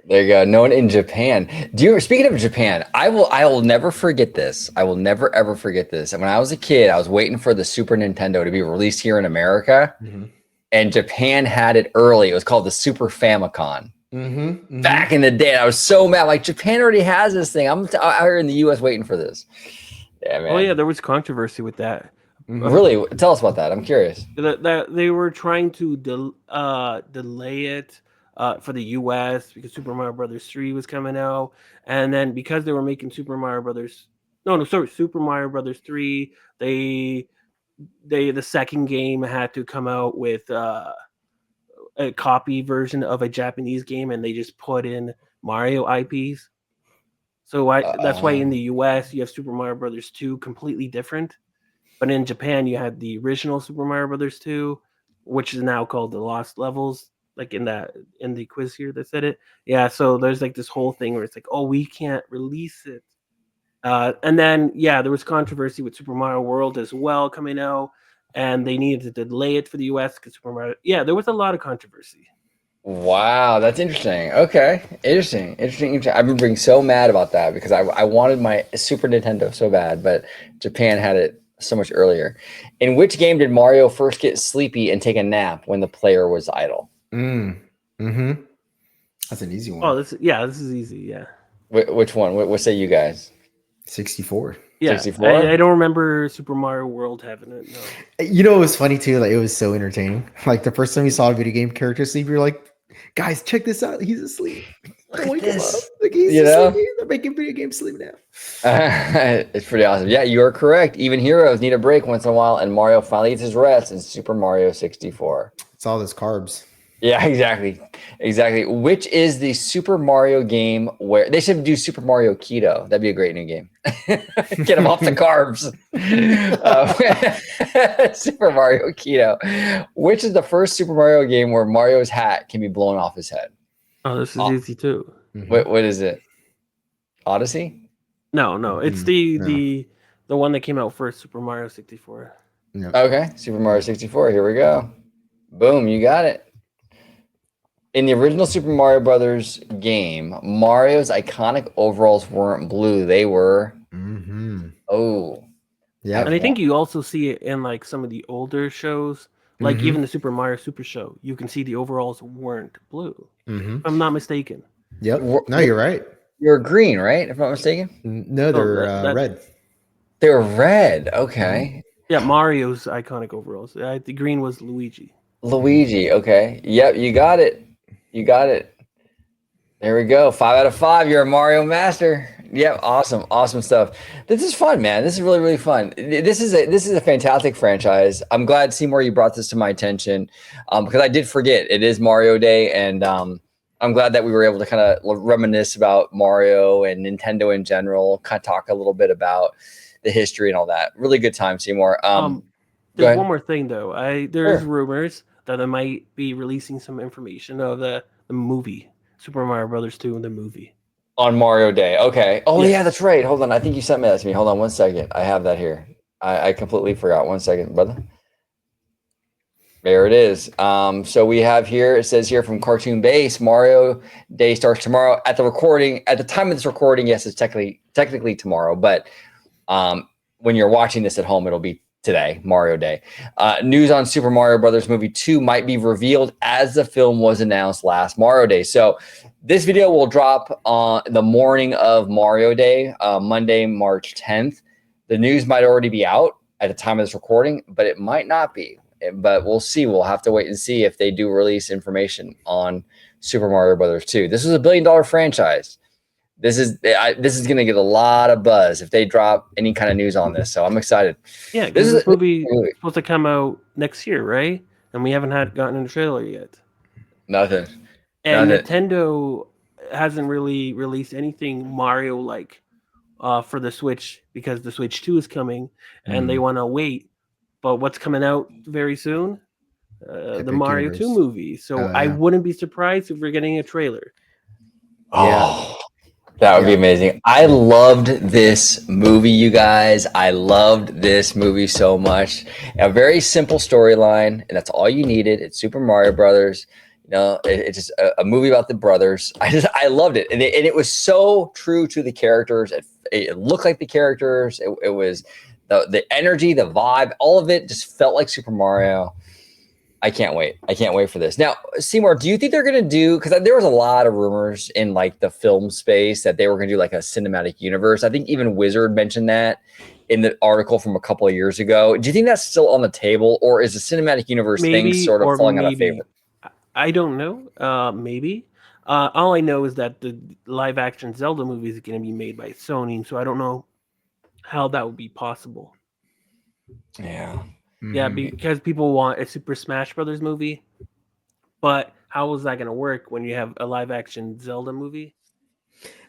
There you go. Known in Japan. Speaking of Japan, I will never forget this. I will never ever forget this. And when I was a kid, I was waiting for the Super Nintendo to be released here in America, and Japan had it early. It was called the Super Famicom. Back in the day, I was so mad. Like, Japan already has this thing. I'm out here in the U.S. waiting for this. Yeah, man. Oh yeah, there was controversy with that. Really? Tell us about that. I'm curious. That they were trying to delay it for the U.S. because Super Mario Brothers 3 was coming out, and then because they were making Super Mario Brothers, Super Mario Brothers 3, the second game had to come out with a copy version of a Japanese game, and they just put in Mario IPs. So that's why in the U.S. you have Super Mario Brothers 2 completely different, but in Japan you have the original Super Mario Brothers 2, which is now called the Lost Levels. Like in the quiz here that said it. Yeah, so there's like this whole thing where it's like, oh, we can't release it. And then, yeah, there was controversy with Super Mario World as well coming out, and they needed to delay it for the US because Super Mario. Yeah, there was a lot of controversy. Wow, that's interesting. Okay, interesting. I've been being so mad about that because I wanted my Super Nintendo so bad, but Japan had it so much earlier. In which game did Mario first get sleepy and take a nap when the player was idle? That's an easy one. Oh, this is easy. Yeah. Which one? What say you guys? 64. Yeah, 64? I don't remember Super Mario World having it. No. You know, it was funny too. Like, it was so entertaining. Like, the first time you saw a video game character sleep, you're like, guys, check this out. He's asleep. Look at this. Like, he's asleep. They're making video games sleep now. It's pretty awesome. Yeah, you are correct. Even heroes need a break once in a while, and Mario finally gets his rest in Super Mario 64. It's all those carbs. Yeah, exactly. Which is the Super Mario game where they should do Super Mario Keto? That'd be a great new game. Get him off the carbs. Super Mario Keto. Which is the first Super Mario game where Mario's hat can be blown off his head? Oh, this is easy too. What is it? Odyssey? No, it's the one that came out first, Super Mario 64. Yeah. Okay, Super Mario 64. Here we go. Boom, you got it. In the original Super Mario Brothers game, Mario's iconic overalls weren't blue; they were. Oh, yeah. And I think you also see it in like some of the older shows, like even the Super Mario Super Show. You can see the overalls weren't blue. If I'm not mistaken. Yep. No, you're right. You're green, right? If I'm not mistaken. No, they're red. They're red. Okay. Yeah, Mario's iconic overalls. The green was Luigi. Luigi. Okay. Yep. You got it. There we go. 5 out of 5. You're a Mario master. Yep. Awesome stuff. This is fun, man. This is really, really fun. This is a fantastic franchise. I'm glad, Seymour, you brought this to my attention because I did forget. It is Mario Day, and I'm glad that we were able to kind of reminisce about Mario and Nintendo in general, kind of talk a little bit about the history and all that. Really good time, Seymour. There's one more thing, though. There's rumors that they might be releasing some information of the movie, Super Mario Brothers 2, the movie. On Mario Day. Okay. Oh, yeah, that's right. Hold on. I think you sent that to me. Hold on one second. I have that here. I completely forgot. 1 second, brother. There it is. So we have here, it says here from Cartoon Base, Mario Day starts tomorrow. At the time of this recording, yes, it's technically tomorrow, but when you're watching this at home, it'll be today, Mario Day. News on Super Mario Brothers Movie 2 might be revealed as the film was announced last Mario Day. So this video will drop on the morning of Mario Day, Monday, March 10th. The news might already be out at the time of this recording, but it might not be. But we'll see. We'll have to wait and see if they do release information on Super Mario Brothers 2. This is a $1 billion franchise. This is going to get a lot of buzz if they drop any kind of news on this. So I'm excited. Yeah, this movie is supposed to come out next year, right? And we haven't gotten a trailer yet. Nothing. And Nintendo hasn't really released anything Mario-like for the Switch because the Switch 2 is coming and they want to wait. But what's coming out very soon? The Mario 2 movie. So I wouldn't be surprised if we're getting a trailer. Oh, that would be amazing. I loved this movie, you guys. I loved this movie so much. A very simple storyline, and that's all you needed. It's Super Mario Brothers. You know, it's just a movie about the brothers. I loved it, and it was so true to the characters. It looked like the characters. It was the energy, the vibe, all of it just felt like Super Mario. I can't wait. I can't wait for this. Now, Seymour, do you think they're going to do, because there was a lot of rumors in like the film space that they were going to do like a cinematic universe. I think even Wizard mentioned that in the article from a couple of years ago. Do you think that's still on the table, or is the cinematic universe thing sort of falling out of favor? I don't know. Maybe. All I know is that the live action Zelda movie is going to be made by Sony, so I don't know how that would be possible. Yeah. Yeah, because people want a Super Smash Brothers movie, but how is that going to work when you have a live-action Zelda movie?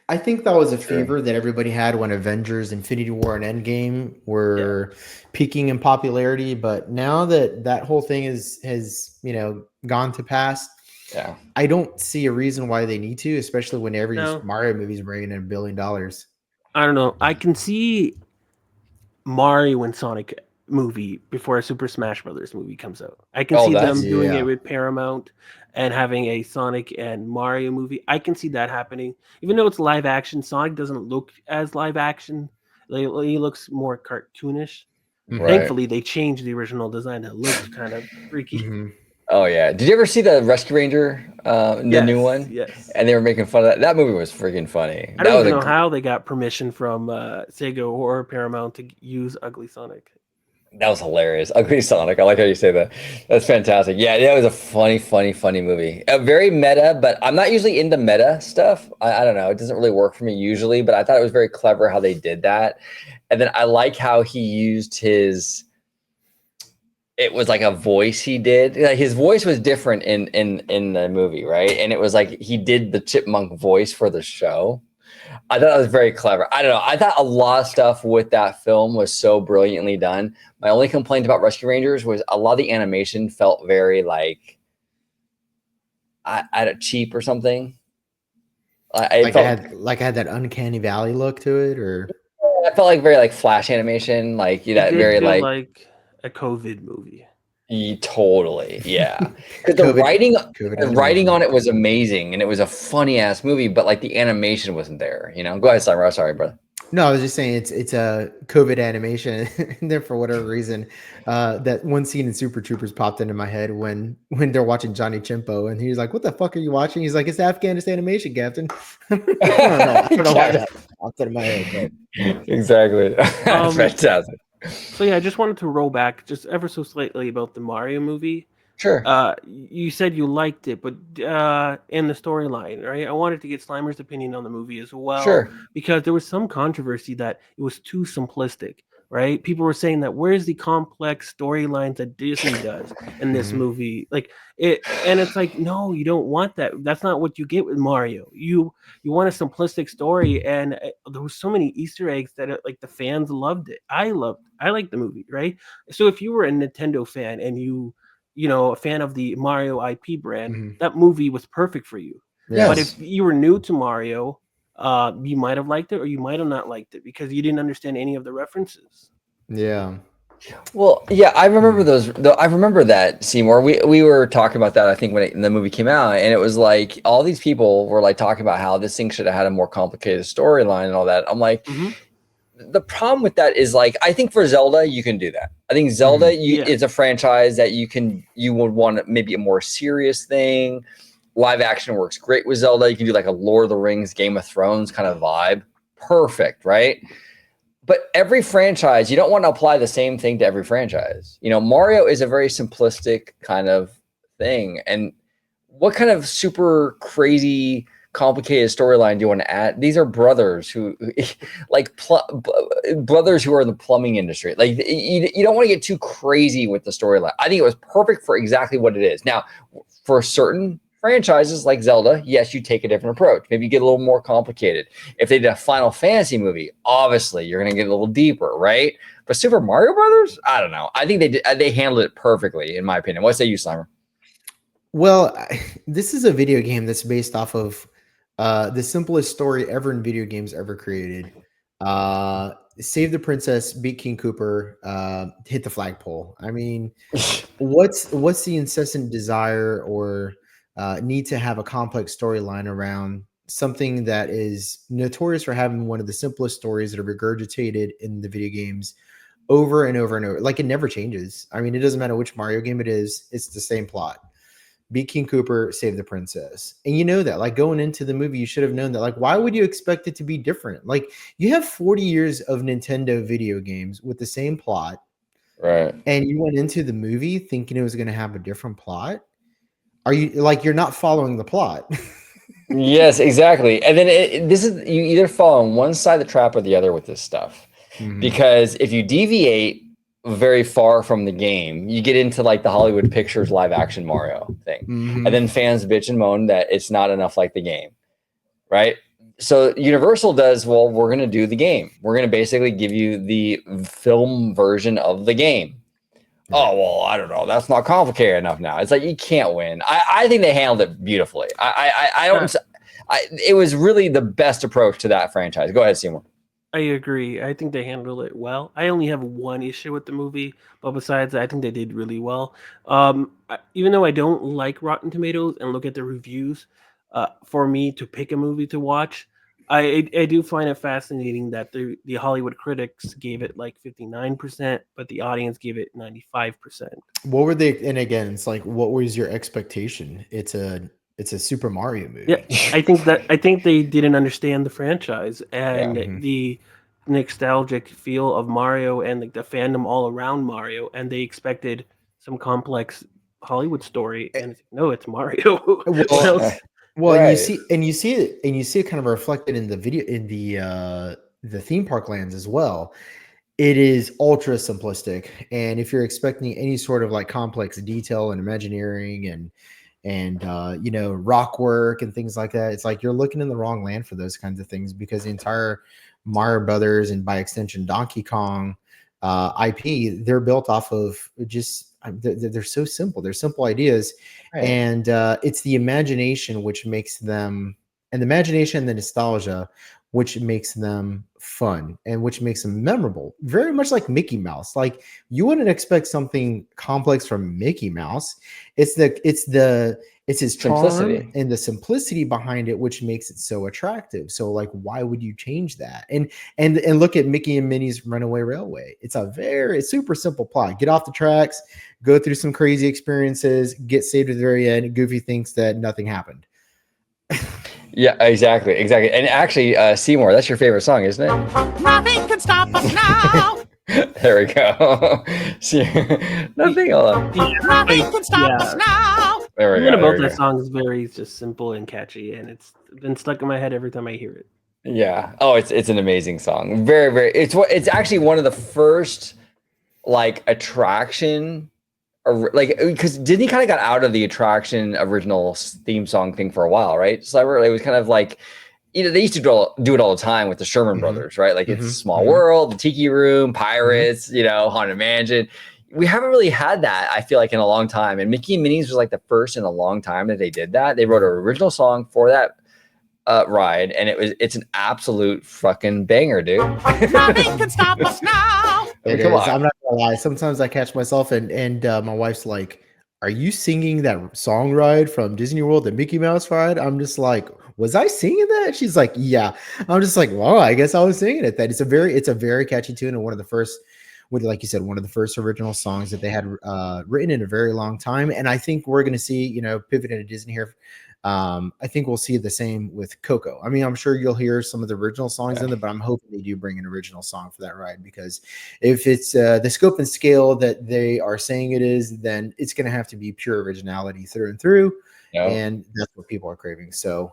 I think that was a fever that everybody had when Avengers, Infinity War, and Endgame were peaking in popularity. But now that whole thing has gone to pass, I don't see a reason why they need to, especially when every Mario movie is bringing in $1 billion. I don't know. I can see Mario and Sonic movie before a Super Smash Brothers movie comes out. I can see them doing it with Paramount and having a Sonic and Mario movie. I can see that happening. Even though it's live action, Sonic doesn't look as live action. He looks more cartoonish. Right. Thankfully, they changed the original design that looked kind of freaky. Oh, yeah. Did you ever see the Rescue Ranger, the new one? Yes. And they were making fun of that. That movie was freaking funny. I don't even know how they got permission from Sega or Paramount to use Ugly Sonic. That was hilarious. Ugly Sonic. I like how you say that. That's fantastic. Yeah, that was a funny movie. Very meta, but I'm not usually into meta stuff. I don't know. It doesn't really work for me usually, but I thought it was very clever how they did that. And then I like how he used it was like a voice he did. Like his voice was different in the movie, right? And it was like he did the chipmunk voice for the show. I thought it was very clever. I don't know. I thought a lot of stuff with that film was so brilliantly done. My only complaint about Rescue Rangers was a lot of the animation felt very like cheap or something. I had that uncanny valley look to it, or I felt like very like Flash animation, like that very like a COVID movie. Totally, yeah. Because the writing on it was amazing, and it was a funny ass movie, but like the animation wasn't there. You know, go ahead, Slimer. Sorry, brother. No, I was just saying it's a COVID animation, and then for whatever reason, that one scene in Super Troopers popped into my head when they're watching Johnny Chimpo, and he's like, "What the fuck are you watching?" He's like, "It's Afghanistan animation, Captain." I don't know why that popped into my head. But. Exactly, that's fantastic. So yeah, I just wanted to roll back just ever so slightly about the Mario movie. Sure. You said you liked it, but in the storyline, right? I wanted to get Slimer's opinion on the movie as well. Sure. Because there was some controversy that it was too simplistic, right? People were saying that where's the complex storylines that Disney does in this movie? Like and it's like, no, you don't want that. That's not what you get with Mario. You want a simplistic story, and there was so many Easter eggs that like the fans loved it. I liked the movie, right? So if you were a Nintendo fan and you know, a fan of the Mario IP brand, that movie was perfect for you. Yes. But if you were new to Mario, you might have liked it or you might have not liked it because you didn't understand any of the references. Yeah. Well, yeah, I remember those. I remember that, Seymour. We were talking about that, I think, when the movie came out, and it was like all these people were like talking about how this thing should have had a more complicated storyline and all that. I'm like, the problem with that is like, I think for Zelda, you can do that. I think Zelda Yeah. is a franchise that you would want maybe a more serious thing. Live action works great with Zelda. You can do like a Lord of the Rings, Game of Thrones kind of vibe. Perfect, right? But every franchise, you don't want to apply the same thing to every franchise. You know, Mario is a very simplistic kind of thing. And what kind of super crazy, complicated storyline do you want to add? These are brothers who, like, brothers who are in the plumbing industry. Like, you don't want to get too crazy with the storyline. I think it was perfect for exactly what it is. Now, for certain franchises like Zelda, yes, you take a different approach. Maybe you get a little more complicated. If they did a Final Fantasy movie, obviously you're going to get a little deeper, right? But Super Mario Brothers, I don't know. I think they handled it perfectly, in my opinion. What say you, Slimer? Well, this is a video game that's based off of the simplest story ever in video games ever created. Save the princess, beat King Kooper, hit the flagpole. I mean, what's the incessant desire or need to have a complex storyline around something that is notorious for having one of the simplest stories that are regurgitated in the video games over and over and over? Like, it never changes. I mean, it doesn't matter which Mario game it is, it's the same plot. Beat King Cooper, save the princess. And you know that, like, going into the movie, you should have known that. Like, why would you expect it to be different? Like, you have 40 years of Nintendo video games with the same plot. Right. And you went into the movie thinking it was going to have a different plot. Are you, like, you're not following the plot? Yes, exactly. And then this is, you either fall on one side of the trap or the other with this stuff. Because if you deviate very far from the game, you get into like the Hollywood Pictures live action Mario thing. And then fans bitch and moan that it's not enough like the game, right? So Universal does, well, we're going to do the game. We're going to basically give you the film version of the game. Oh, well, I don't know. That's not complicated enough now. It's like, you can't win. I think they handled it beautifully. It was really the best approach to that franchise. Go ahead, Seymour. I agree. I think they handled it well. I only have one issue with the movie, but besides that, I think they did really well. Even though I don't like Rotten Tomatoes and look at the reviews, for me to pick a movie to watch, I do find it fascinating that the Hollywood critics gave it like 59%, but the audience gave it 95%. What were they? And again, it's like, what was your expectation? It's a Super Mario movie. Yeah, I think they didn't understand the franchise and the nostalgic feel of Mario and like the fandom all around Mario, and they expected some complex Hollywood story, and it's, no, it's Mario. Well, Right. you see it kind of reflected in the video, in the theme park lands as well. It is ultra simplistic, and if you're expecting any sort of like complex detail and imagineering and you know, rock work and things like that, it's like you're looking in the wrong land for those kinds of things, because the entire Mario Brothers and by extension Donkey Kong IP, they're built off of just they're so simple. They're simple ideas, and it's the imagination which makes them, and the imagination and the nostalgia which makes them fun and which makes them memorable. Very much like Mickey Mouse. Like, you wouldn't expect something complex from Mickey Mouse. It's his charm and the simplicity behind it which makes it so attractive. So like, why would you change that? And look at Mickey and Minnie's Runaway Railway. It's a super simple plot. Get off the tracks, go through some crazy experiences, get saved at the very end. Goofy thinks that nothing happened. Yeah, exactly. And actually, Seymour, that's your favorite song, isn't it? Nothing can stop us now. There we go. See, nothing. Nothing can stop us now. There we go. Even about that song is very just simple and catchy, and it's been stuck in my head every time I hear it. Yeah. Oh, it's an amazing song. Very, very. It's actually one of the first like attraction, like, because Disney kind of got out of the attraction original theme song thing for a while, right? So it was kind of like, you know, they used to do it all the time with the Sherman Brothers, right? Like, it's Small World, the Tiki Room, Pirates, you know, Haunted Mansion. We haven't really had that, I feel like, in a long time. And Mickey and Minnie's was like the first in a long time that they did that. They wrote an original song for that ride, and it's an absolute fucking banger, dude. Nothing can stop us now. It is. I'm not gonna lie. Sometimes I catch myself and my wife's like, "Are you singing that song ride from Disney World, the Mickey Mouse ride?" I'm just like, "Was I singing that?" She's like, "Yeah." I'm just like, "Well, I guess I was singing it." That it's a very catchy tune and one of the first with, like you said, one of the first original songs that they had written in a very long time. And I think we're going to see, pivoting to Disney here. I think we'll see the same with Coco. I mean, I'm sure you'll hear some of the original songs in there, but I'm hoping they do bring an original song for that ride, because if it's the scope and scale that they are saying it is, then it's going to have to be pure originality through and through. Yep. And that's what people are craving. So,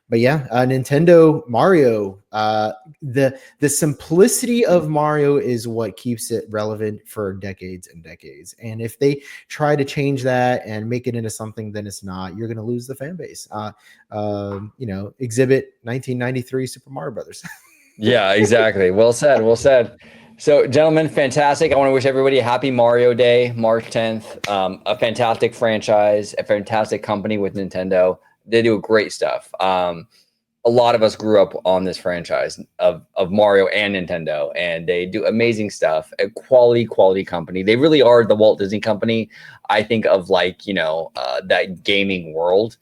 but yeah, Nintendo Mario, the simplicity of Mario is what keeps it relevant for decades and decades. And if they try to change that and make it into something, then it's not. You're going to lose the fan base. Exhibit 1993 Super Mario Brothers. Yeah, exactly. Well said. Well said. So, gentlemen, fantastic. I want to wish everybody a happy Mario Day, March 10th. A fantastic franchise, a fantastic company with Nintendo. They do great stuff. A lot of us grew up on this franchise of Mario and Nintendo, and they do amazing stuff. A quality company. They really are the Walt Disney Company, I think, of that gaming world.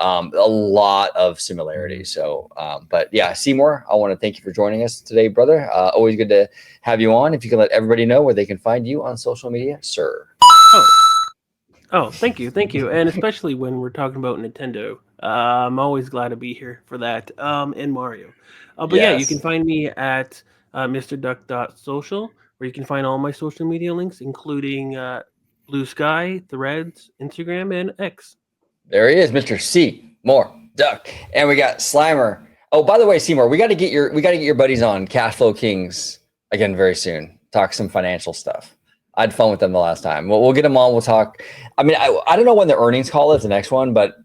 A lot of similarities. So, but yeah, Seymour, I want to thank you for joining us today, brother. Always good to have you on. If you can let everybody know where they can find you on social media, sir. Oh, thank you. And especially when we're talking about Nintendo, I'm always glad to be here for that. And Mario. But yeah, you can find me at mrduck.social, where you can find all my social media links, including Blue Sky, Threads, Instagram, and X. There he is, Mr. Seymour Duck, and we got Slimer. Oh, by the way, Seymour, we got to get your buddies on Cashflow Kings again very soon. Talk some financial stuff. I had fun with them the last time. We'll get them on. We'll talk. I mean, I don't know when the earnings call is, the next one, but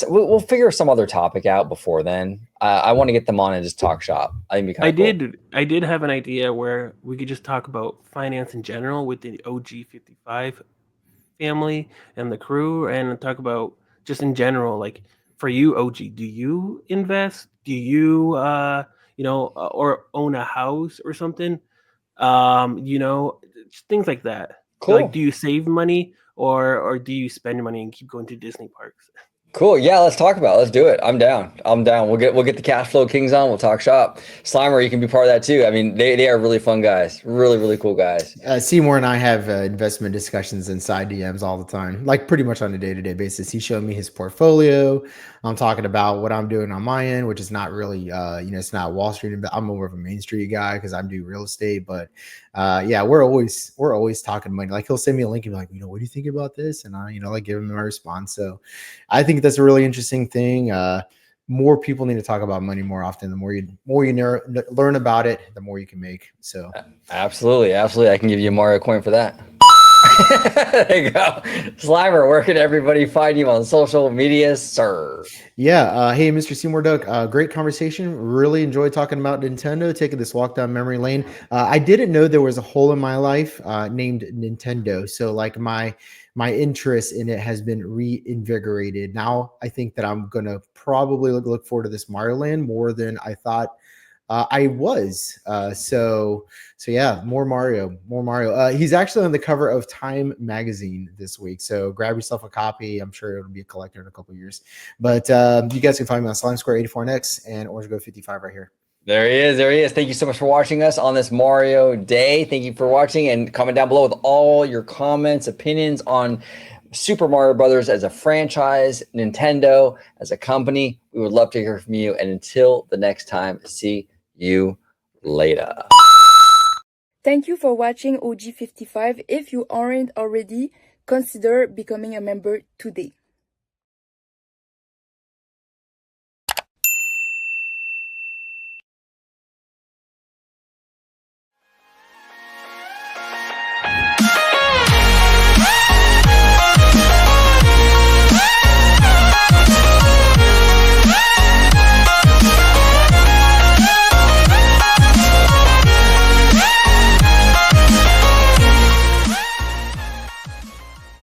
we'll figure some other topic out before then. I want to get them on and just talk shop. I think it'd be kind of cool. I did have an idea where we could just talk about finance in general with the OG55 family and the crew, and talk about just in general, like for you, OG, do you invest? Do you, or own a house or something? Things like that. Cool. Like, do you save money or do you spend money and keep going to Disney parks? Cool. Yeah, let's talk about it. Let's do it. I'm down. We'll get the Cashflow Kings on. We'll talk shop. Slimer, you can be part of that too. I mean, they are really fun guys. Really cool guys. Seymour and I have investment discussions inside DMs all the time, like pretty much on a day-to-day basis. He showed me his portfolio. I'm talking about what I'm doing on my end, which is not really, it's not Wall Street. I'm more of a Main Street guy because I do real estate. But yeah, we're always talking money. Like, he'll send me a link and be like, what do you think about this? And I, like, give him my response. So I think that's a really interesting thing. More people need to talk about money more often. The more you learn about it, the more you can make. So absolutely. I can give you a Mario coin for that. There you go. Slimer, where can everybody find you on social media, sir? Yeah. Hey, Mr. Seymour Duck. Great conversation. Really enjoyed talking about Nintendo, taking this walk down memory lane. I didn't know there was a hole in my life named Nintendo. So like my interest in it has been reinvigorated. Now I think that I'm going to probably look forward to this Mario Land more than I thought I was. So yeah, more Mario. He's actually on the cover of Time magazine this week. So grab yourself a copy. I'm sure it'll be a collector in a couple of years. But you guys can find me on Slime Square 84X and OrangeNerd 55 right here. There he is. Thank you so much for watching us on this Mario Day. Thank you for watching, and comment down below with all your comments, opinions on Super Mario Brothers as a franchise, Nintendo as a company. We would love to hear from you. And until the next time, see you later. Thank you for watching OG55. If you aren't already, consider becoming a member today.